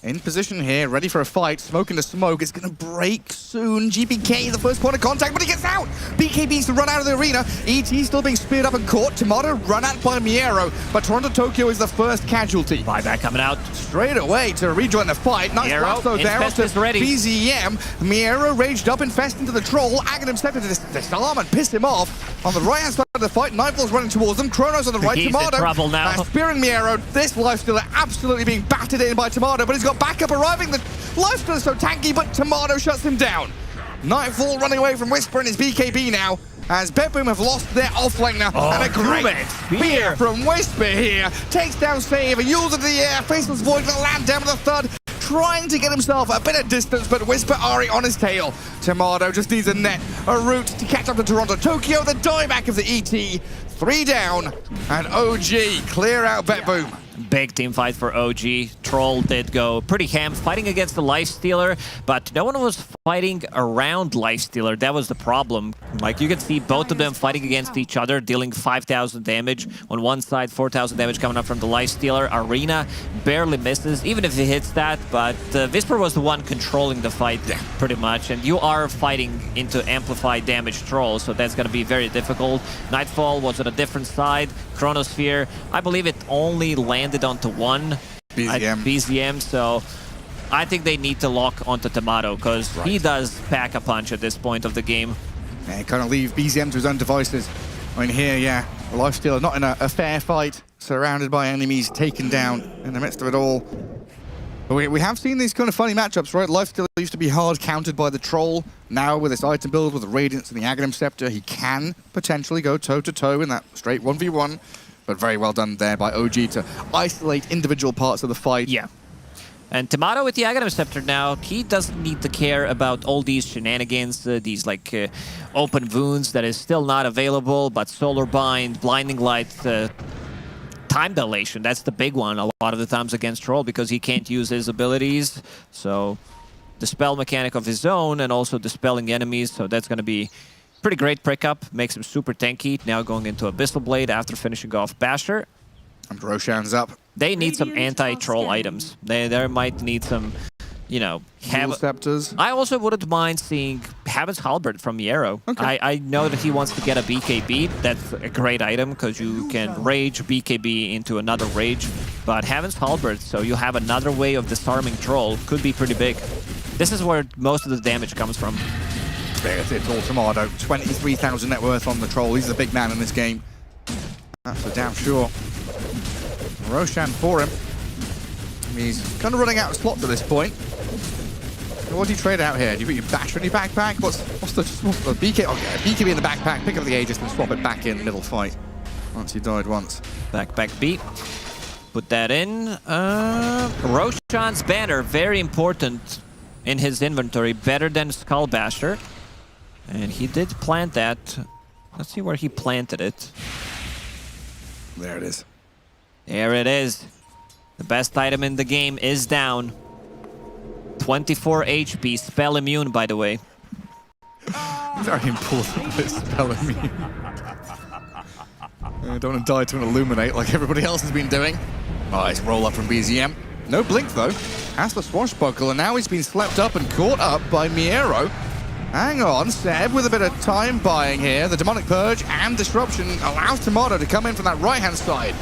in position here, ready for a fight. Smoke into smoke. It's going to break soon. GBK, the first point of contact, but he gets out. BKB's to run out of the arena. ET still being speared up and caught. Tomato run out by Miero, but Toronto Tokyo is the first casualty. Buyback coming out. Straight away to rejoin the fight. Nice blast though there onto BZM. Miero raged up, Infest into the Troll. Aghanim stepped into this disarm and pissed him off. On the right-hand side of the fight, Nightfall's running towards them. Chrono's on the right. He's Tomato in trouble now. spearing Miero. This Lifestealer absolutely being battered in by Tomato, but he's got backup arriving. The Lifestealer's so tanky, but Tomato shuts him down. Nightfall running away from Whisper and his BKB now, as BetBoom have lost their offlaner. And a great spear from Whisper here. Takes down Save, a Yule's into the air, Faceless Void gonna land down with a thud, trying to get himself a bit of distance, but Whisper Ari on his tail. Tomato just needs a net, a route to catch up to Toronto Tokyo, the dieback of the ET. 3 down, and OG clear out BetBoom. Big team fight for OG. Troll did go pretty ham, fighting against the Lifestealer, but no one was fighting around Lifestealer. That was the problem. Like, you can see both of them fighting against each other, dealing 5,000 damage. On one side, 4,000 damage coming up from the Lifestealer. Arena barely misses, even if he hits that, but Whisper was the one controlling the fight pretty much, and you are fighting into amplified damage trolls, so that's going to be very difficult. Nightfall was on a different side. Chronosphere, I believe it only landed onto one BZM, so I think they need to lock onto Tomato, because he does pack a punch at this point of the game. Yeah, kind of leave BZM to his own devices. I mean, here, yeah, the Lifestealer not in a fair fight, surrounded by enemies, taken down in the midst of it all. But we have seen these kind of funny matchups, right? Lifestealer used to be hard countered by the Troll. Now, with this item build, with the Radiance and the Aghanim Scepter, he can potentially go toe-to-toe in that straight 1v1. But very well done there by OG to isolate individual parts of the fight. Yeah. And Tomato with the Aghanim Scepter now, he doesn't need to care about all these shenanigans, these like open wounds that is still not available, but Solar Bind, Blinding Light, time dilation, that's the big one a lot of the times against Troll because he can't use his abilities. So the spell mechanic of his own and also dispelling enemies, so that's going to be pretty great pickup, makes him super tanky. Now going into Abyssal Blade after finishing off Basher. And Roshan's up. They need some anti-troll items. They might need some, you know, scepters. I also wouldn't mind seeing Heaven's Halberd from Miero. Okay. I know that he wants to get a BKB. That's a great item because you can rage BKB into another rage. But Heaven's Halberd, so you have another way of disarming troll, could be pretty big. This is where most of the damage comes from. It's all Tomato. 23,000 net worth on the Troll. He's the big man in this game. That's for damn sure. Roshan for him. He's kind of running out of slots at this point. What do you trade out here? Do you put your Basher in your backpack? What's the BK? Okay, BKB in the backpack, pick up the Aegis and swap it back in middle fight. Once you died once. Backpack B. Put that in. Roshan's banner, very important in his inventory, better than Skull Basher. And he did plant that. Let's see where he planted it. There it is. There it is. The best item in the game is down. 24 HP, spell immune, by the way. Very important, this spell immune. I don't want to die to an Illuminate like everybody else has been doing. Nice roll up from BZM. No blink, though. Has the swashbuckle, and now he's been slept up and caught up by Miero. Hang on, Seb with a bit of time buying here. The Demonic Purge and Disruption allows Tomato to come in from that right-hand side.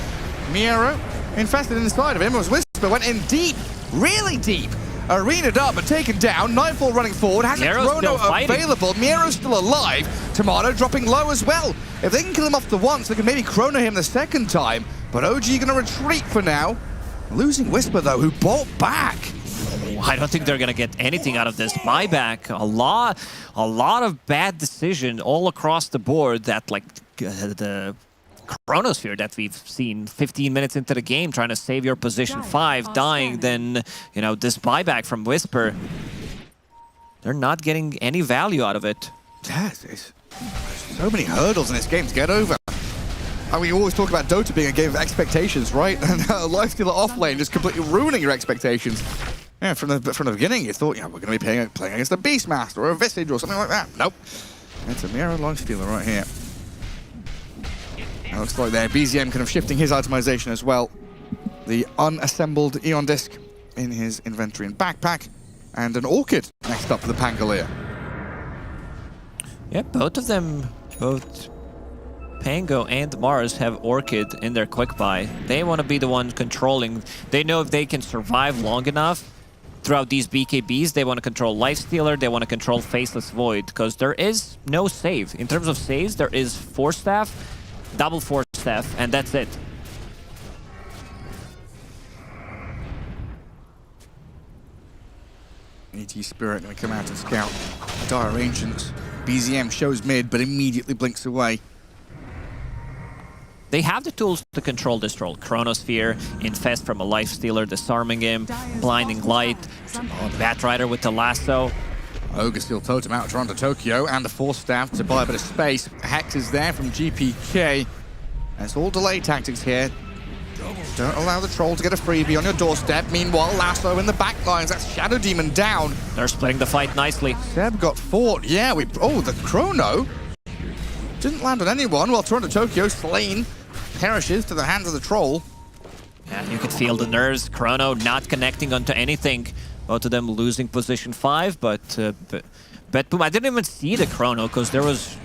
Miero infested inside of him as Whisper went in deep, really deep. Arena'd up but taken down. Nightfall running forward, has a Chrono available. Miero's still alive. Tomato dropping low as well. If they can kill him off the once, they can maybe Chrono him the second time. But OG gonna retreat for now. Losing Whisper though, who bought back. I don't think they're gonna get anything out of this buyback. A lot of bad decision all across the board that like the Chronosphere that we've seen 15 minutes into the game trying to save your position 5, dying, then, you know, this buyback from Whisper. They're not getting any value out of it. Yes, there's so many hurdles in this game to get over. I mean, you always talk about Dota being a game of expectations, right? And Lifestealer off lane just completely ruining your expectations. Yeah, from the beginning, you thought, yeah, we're going to be playing against a Beastmaster or a Visage or something like that. Nope. It's a Miero Lifestealer right here. It looks like there, BZM kind of shifting his itemization as well. The unassembled Eon Disc in his inventory and backpack, and an Orchid next up for the Pangolier. Yeah, both of them, both Pango and Mars have Orchid in their quick buy. They want to be the ones controlling. They know if they can survive long enough throughout these BKBs, they want to control Lifestealer, they want to control Faceless Void, because there is no save. In terms of saves, there is Force Staff, double Force Staff, and that's it. AT Spirit going to come out and scout Dire Ancients. BZM shows mid, but immediately blinks away. They have the tools to control this troll. Chronosphere, Infest from a Lifestealer, disarming him, Blinding Light, Batrider with the lasso. Ogre Steel Totem out Toronto Tokyo, and the Force Staff to buy a bit of space. Hex is there from GPK. And it's all delay tactics here. Don't allow the troll to get a freebie on your doorstep. Meanwhile, lasso in the back lines. That's Shadow Demon down. They're splitting the fight nicely. Seb got fought. Yeah, oh, the Chrono. Didn't land on anyone, while Toronto Tokyo, slain, perishes to the hands of the troll. Yeah, you could feel the nerves. Chrono not connecting onto anything. Both of them losing position 5, but BetBoom, I didn't even see the Chrono because there was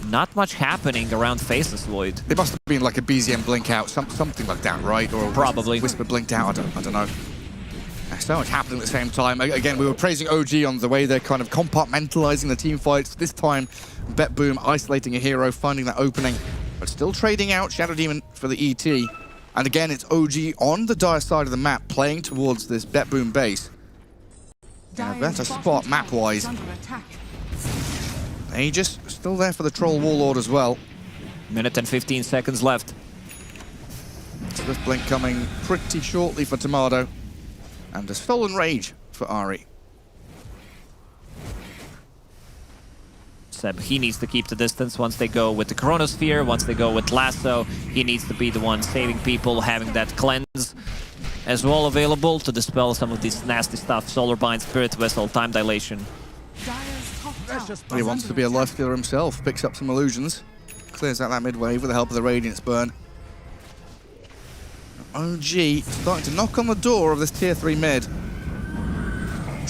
not much happening around Faceless Void. It must have been like a BZM blink out, something like that, right? Or probably. Whisper blinked out, I don't know. There's so much happening at the same time. Again, we were praising OG on the way they're kind of compartmentalizing the team fights. This time, BetBoom isolating a hero, finding that opening, but still trading out Shadow Demon for the ET. And again, it's OG on the Dire side of the map, playing towards this BetBoom base. Now, better spot map-wise. Aegis still there for the Troll Warlord as well. Minute and 15 seconds left. Swift Blink coming pretty shortly for Tomato. And a Stolen Rage for Ari. Seb, he needs to keep the distance once they go with the Chronosphere, once they go with Lasso. He needs to be the one saving people, having that cleanse as well available to dispel some of this nasty stuff. Solar Bind, Spirit Vessel, Time Dilation. He wants to be a life stealer himself, picks up some illusions, clears out that mid-wave with the help of the Radiance Burn. OG starting to knock on the door of this tier 3 mid.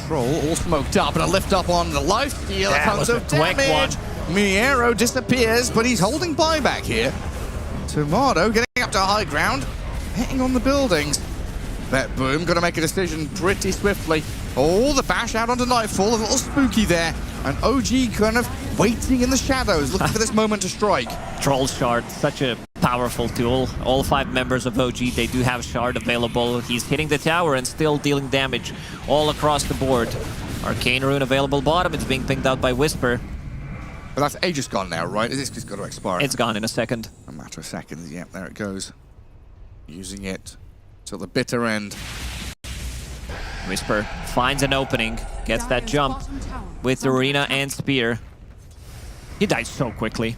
Troll all smoked up and a lift up on the life steal. That was a quick one. Miero disappears, but he's holding buyback here. Tomato getting up to high ground, hitting on the buildings. BetBoom got to make a decision pretty swiftly. Oh, the bash out onto Nightfall, a little spooky there. And OG kind of waiting in the shadows, looking for this moment to strike. Troll Shard, such a powerful tool. All 5 members of OG, they do have Shard available. He's hitting the tower and still dealing damage all across the board. Arcane Rune available bottom, it's being pinged out by Whisper. But that's Aegis gone now, right? It's just got to expire. It's gone in a second. A matter of seconds, yep, there it goes. Using it till the bitter end. Whisper finds an opening, gets that jump with Arena and Spear. He dies so quickly.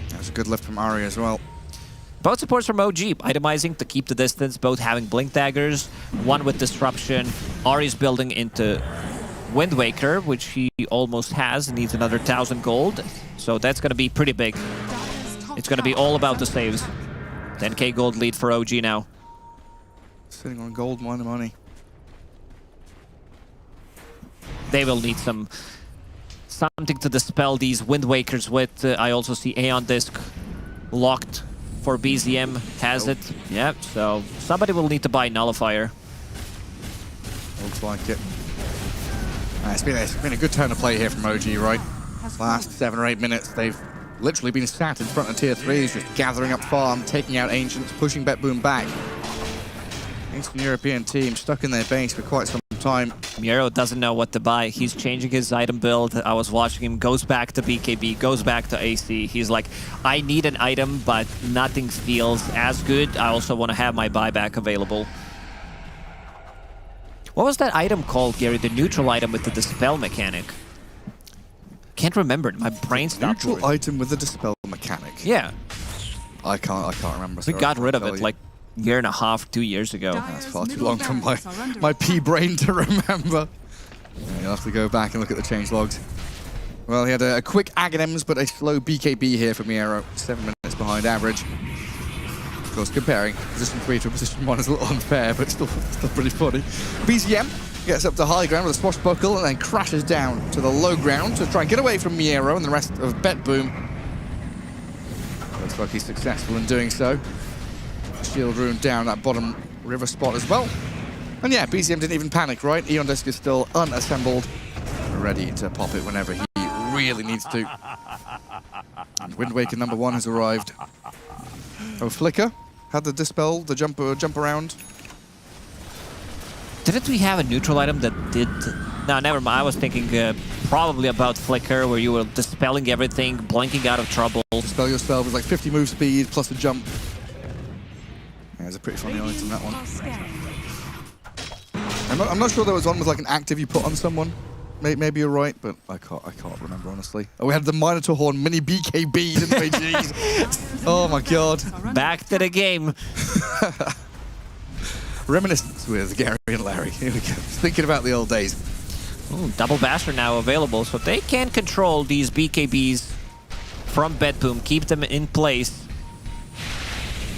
That's a good lift from Ari as well. Both supports from OG, itemizing to keep the distance, both having Blink Daggers, one with Disruption. Ari's building into Wind Waker, which he almost has, needs another 1,000 gold. So that's going to be pretty big. It's going to be all about the saves. 10k gold lead for OG now. Sitting on gold mine of money. They will need something to dispel these Wind Wakers with. I also see Aeon Disc locked for BZM, has it. Yep, so somebody will need to buy Nullifier. Looks like it. It's been a good turn of play here from OG, right? Last 7 or 8 minutes, they've literally been sat in front of tier 3s, just gathering up farm, taking out Ancients, pushing BetBoom back. Eastern European team stuck in their base for quite some time. Miero doesn't know what to buy. He's changing his item build. I was watching him, goes back to BKB, goes back to AC. He's like, I need an item, but nothing feels as good. I also want to have my buyback available. What was that item called, Gary? The neutral item with the dispel mechanic. Can't remember it. My brain stopped. Neutral item with the dispel mechanic. Yeah. I can't remember. We got rid of it like a year and a half, 2 years ago. That's far too long for my pea brain to remember. You'll have to go back and look at the change logs. Well, he had a quick Aghanims, but a slow BKB here for Miero. 7 minutes behind average. Of course, comparing position 3 to position 1 is a little unfair, but still pretty funny. BZM gets up to high ground with a swashbuckle and then crashes down to the low ground to try and get away from Miero and the rest of BetBoom. Looks like he's successful in doing so. Shield rune down that bottom river spot as well. And yeah, BZM didn't even panic, right? Eon Disc is still unassembled, ready to pop it whenever he really needs to. And Wind Waker number 1 has arrived. Oh, Flicker had the dispel, the jump around. Didn't we have a neutral item that did... No, never mind. I was thinking probably about Flicker, where you were dispelling everything, blanking out of trouble. Dispel your spell with like 50 move speed plus a jump. Yeah, it's a pretty funny item, that one. I'm not sure there was one with like an active you put on someone. Maybe you're right, but I can't remember, honestly. Oh, we had the Minotaur Horn mini BKB, didn't we? Jeez. Oh my god. Back to the game. Reminiscence with Gary and Larry. Here we go. Thinking about the old days. Ooh, double basher now available, so they can control these BKBs from BetBoom, keep them in place.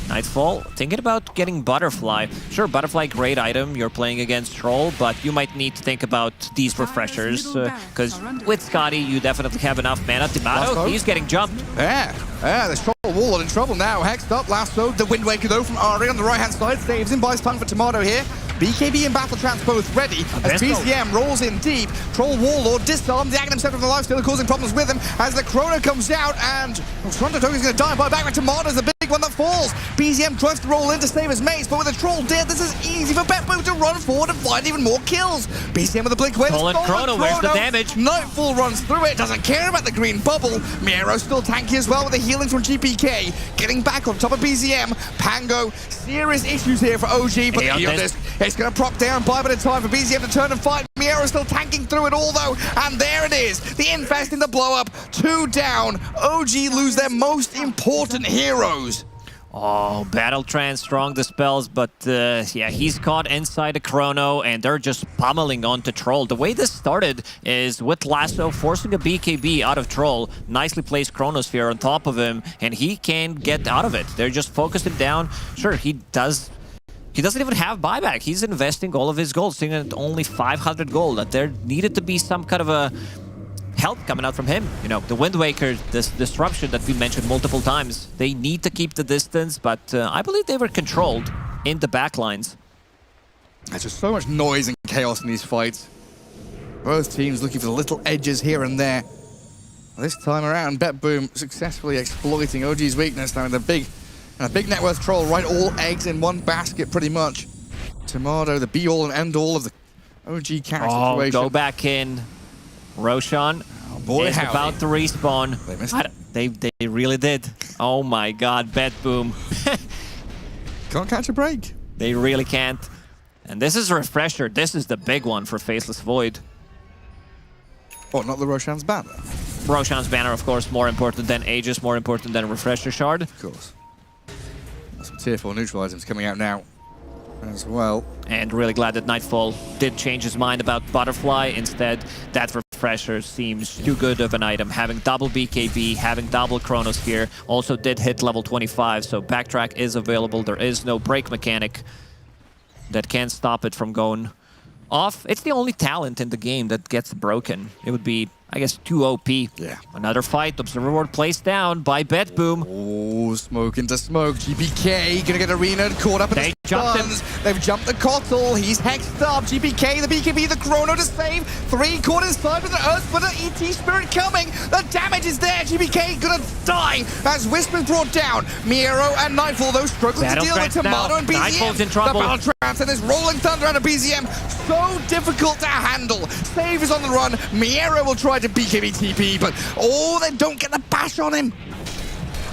Nightfall, thinking about getting Butterfly. Sure, Butterfly, great item. You're playing against Troll, but you might need to think about these refreshers. Because with Scotty, you definitely have enough mana. Timato, he's getting jumped. Yeah, there's Troll Warlord in trouble now. Hexed up, lasso, the Wind Waker though from Ari on the right-hand side. Saves him, buys time for Tomato here. BKB and Battle Trance both ready as BZM rolls in deep. Troll Warlord disarmed, the Aghanim Scepter from the lifesteal causing problems with him as the Chrono comes out and Toronto Token's going to die by back with Tomato's the big one that falls. BZM tries to roll in to save his mates, but with a Troll dead, this is easy for BetBoom to run forward and find even more kills. BZM with a blink away. Chrono, where's the damage? Nightfall runs through it, doesn't care about the green bubble. Miero's still tanky as well with the healing from GPK. Getting back on top of BZM. Pango, serious issues here for OG, but it's going to prop down, buy a bit of time for BZM to turn and fight. Miero's still tanking through it all though, and there it is. The Infest in the blow up, 2 down. OG lose their most important heroes. Oh, Battle Trance, strong dispels, but yeah, he's caught inside the Chrono, and they're just pummeling onto Troll. The way this started is with Lasso forcing a BKB out of Troll, nicely placed Chronosphere on top of him, and he can't get out of it. They're just focusing down. Sure, he doesn't even have buyback. He's investing all of his gold, sitting at only 500 gold. That there needed to be some kind of a help coming out from him. You know, the Wind Waker, this disruption that we mentioned multiple times, they need to keep the distance, but I believe they were controlled in the backlines. There's just so much noise and chaos in these fights. Both teams looking for the little edges here and there. This time around, BetBoom successfully exploiting OG's weakness. Now, the big net worth Troll, right? All eggs in one basket, pretty much. Tomato, the be-all and end-all of the OG carry situation. Go back in. Roshan is about to respawn. They missed it. They really did. Oh my god, BetBoom. Can't catch a break. They really can't. And this is a refresher. This is the big one for Faceless Void. Oh, not the Roshan's banner? Roshan's banner, of course, more important than Aegis, more important than Refresher Shard. Of course. Some tier 4 neutral items coming out now as well. And really glad that Nightfall did change his mind about Butterfly. Instead, that Refresher seems too good of an item. Having double BKB, having double Chronosphere, also did hit level 25, so backtrack is available. There is no break mechanic that can stop it from going off. It's the only talent in the game that gets broken. It would be, I guess, too OP. Yeah. Another fight. Observer Ward placed down by BetBoom. Oh, smoke into smoke. GPK gonna get arena caught up in the stuns. They've jumped the Kotl. He's hexed up. GPK, the BKB, the Chrono to save. 3 caught inside with the Earth, but an ET Spirit coming. The damage is there. GPK gonna die as Whisper's brought down. Miero and Nightfall, though, struggling to deal with Tomato and BZM. Nightfall's in trouble. The Battle Trance and this rolling thunder out of BZM. So difficult to handle. Save is on the run. Miero will try to BKB TP, but they don't get the bash on him.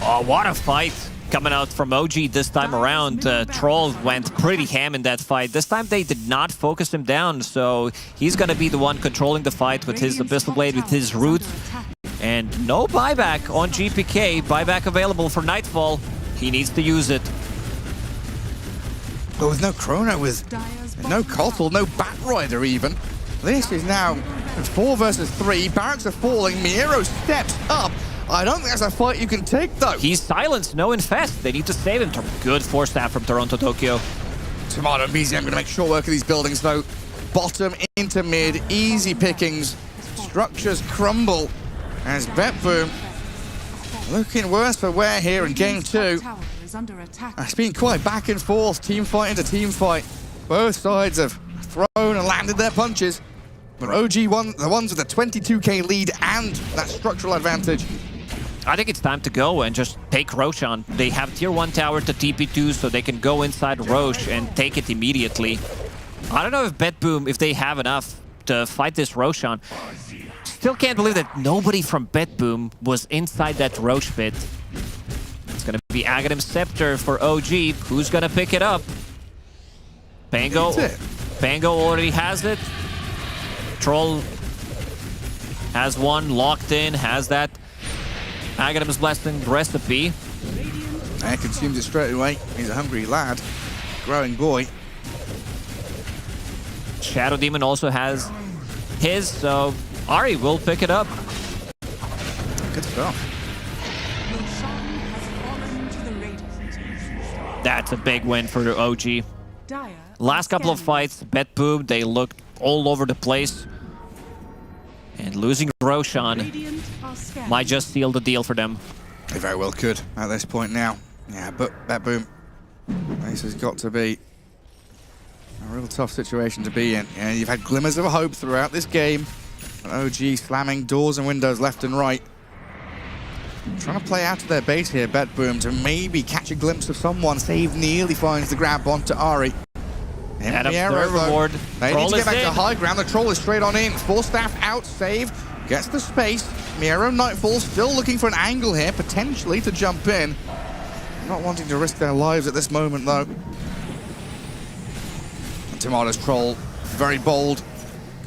Oh, what a fight coming out from OG this time around. Troll went pretty ham in that fight. This time they did not focus him down, so he's going to be the one controlling the fight with his Abyssal Blade, with his roots. And no buyback on GPK. Buyback available for Nightfall. He needs to use it. There was no Chrono, with no Kotl, no Batrider even. This is now 4 versus 3. Barracks are falling. Miero steps up. I don't think that's a fight you can take, though. He's silenced. No infest. They need to save him. Good force staff from Toronto Tokyo. Tomato and BZM going to make short work of these buildings, though. Bottom into mid. Easy pickings. Structures crumble as BetBoom looking worse for wear here in game 2. It's been quite back and forth. Team fight into team fight. Both sides have thrown and landed their punches. But OG won, the ones with a 22k lead and that structural advantage. I think it's time to go and just take Roshan. They have tier 1 tower to TP2, so they can go inside Rosh and take it immediately. I don't know if BetBoom, if they have enough to fight this Roshan. Still can't believe that nobody from BetBoom was inside that Rosh pit. It's going to be Aghanim Scepter for OG. Who's going to pick it up? Pango already has it. Troll has one locked in, has that Aghanim's Blessing recipe. And consumes it straight away. He's a hungry lad, growing boy. Shadow Demon also has his, so Ari will pick it up. Good stuff. That's a big win for the OG. Last couple of fights, BetBoom, they looked all over the place. And losing Roshan might just seal the deal for them. They very well could at this point now. Yeah, but BetBoom, this has got to be a real tough situation to be in. Yeah, you've had glimmers of hope throughout this game. An OG slamming doors and windows left and right. Trying to play out of their base here, BetBoom, to maybe catch a glimpse of someone. Save nearly finds the grab onto Ari. At their reward. They need to get back to high ground. The troll is straight on in. Force staff out, save, gets the space. Miero Nightfall still looking for an angle here, potentially to jump in. Not wanting to risk their lives at this moment, though. And Tomato's troll, very bold.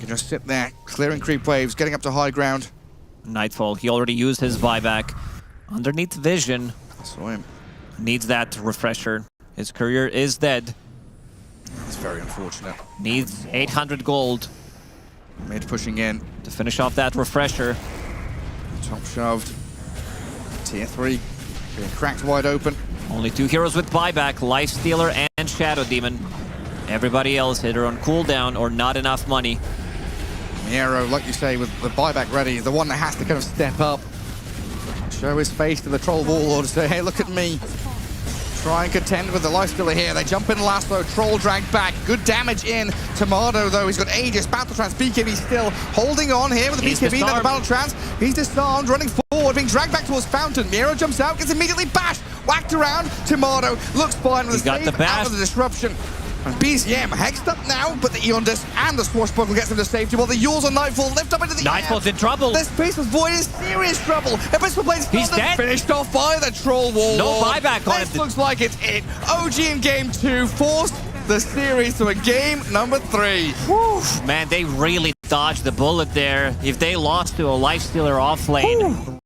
Can just sit there, clearing creep waves, getting up to high ground. Nightfall, he already used his buyback. Underneath vision. I saw him. Needs that refresher. His career is dead. It's very unfortunate. Needs 800 gold. Mid pushing in. To finish off that refresher. Top shoved. Tier 3 being cracked wide open. Only 2 heroes with buyback, Lifestealer and Shadow Demon. Everybody else either on cooldown or not enough money. Miero, like you say, with the buyback ready, is the one that has to kind of step up. Show his face to the troll warlord to say, hey, look at me. Try and contend with the Lifestealer here. They jump in last though, troll dragged back. Good damage in. Tomato though, he's got Aegis, Battle Trance, BKB still holding on here with the BKB and the Battle Trance. He's disarmed, running forward, being dragged back towards Fountain. Miero jumps out, gets immediately bashed, whacked around. Tomato looks fine with the save out of the disruption. And BZM hexed up now, but the Eon Disc and the Swashbuckle gets them to safety while the Yules on Nightfall lift up into the Nightfall's air. in trouble. This Space with Void is serious trouble. Abyssal Blade's He's dead. Finished off by the Troll Warlord. No buyback on This it. looks like it's it. OG in game 2 forced the series to a game number 3. Whew. Man, they really dodged the bullet there. If they lost to a Lifestealer off lane,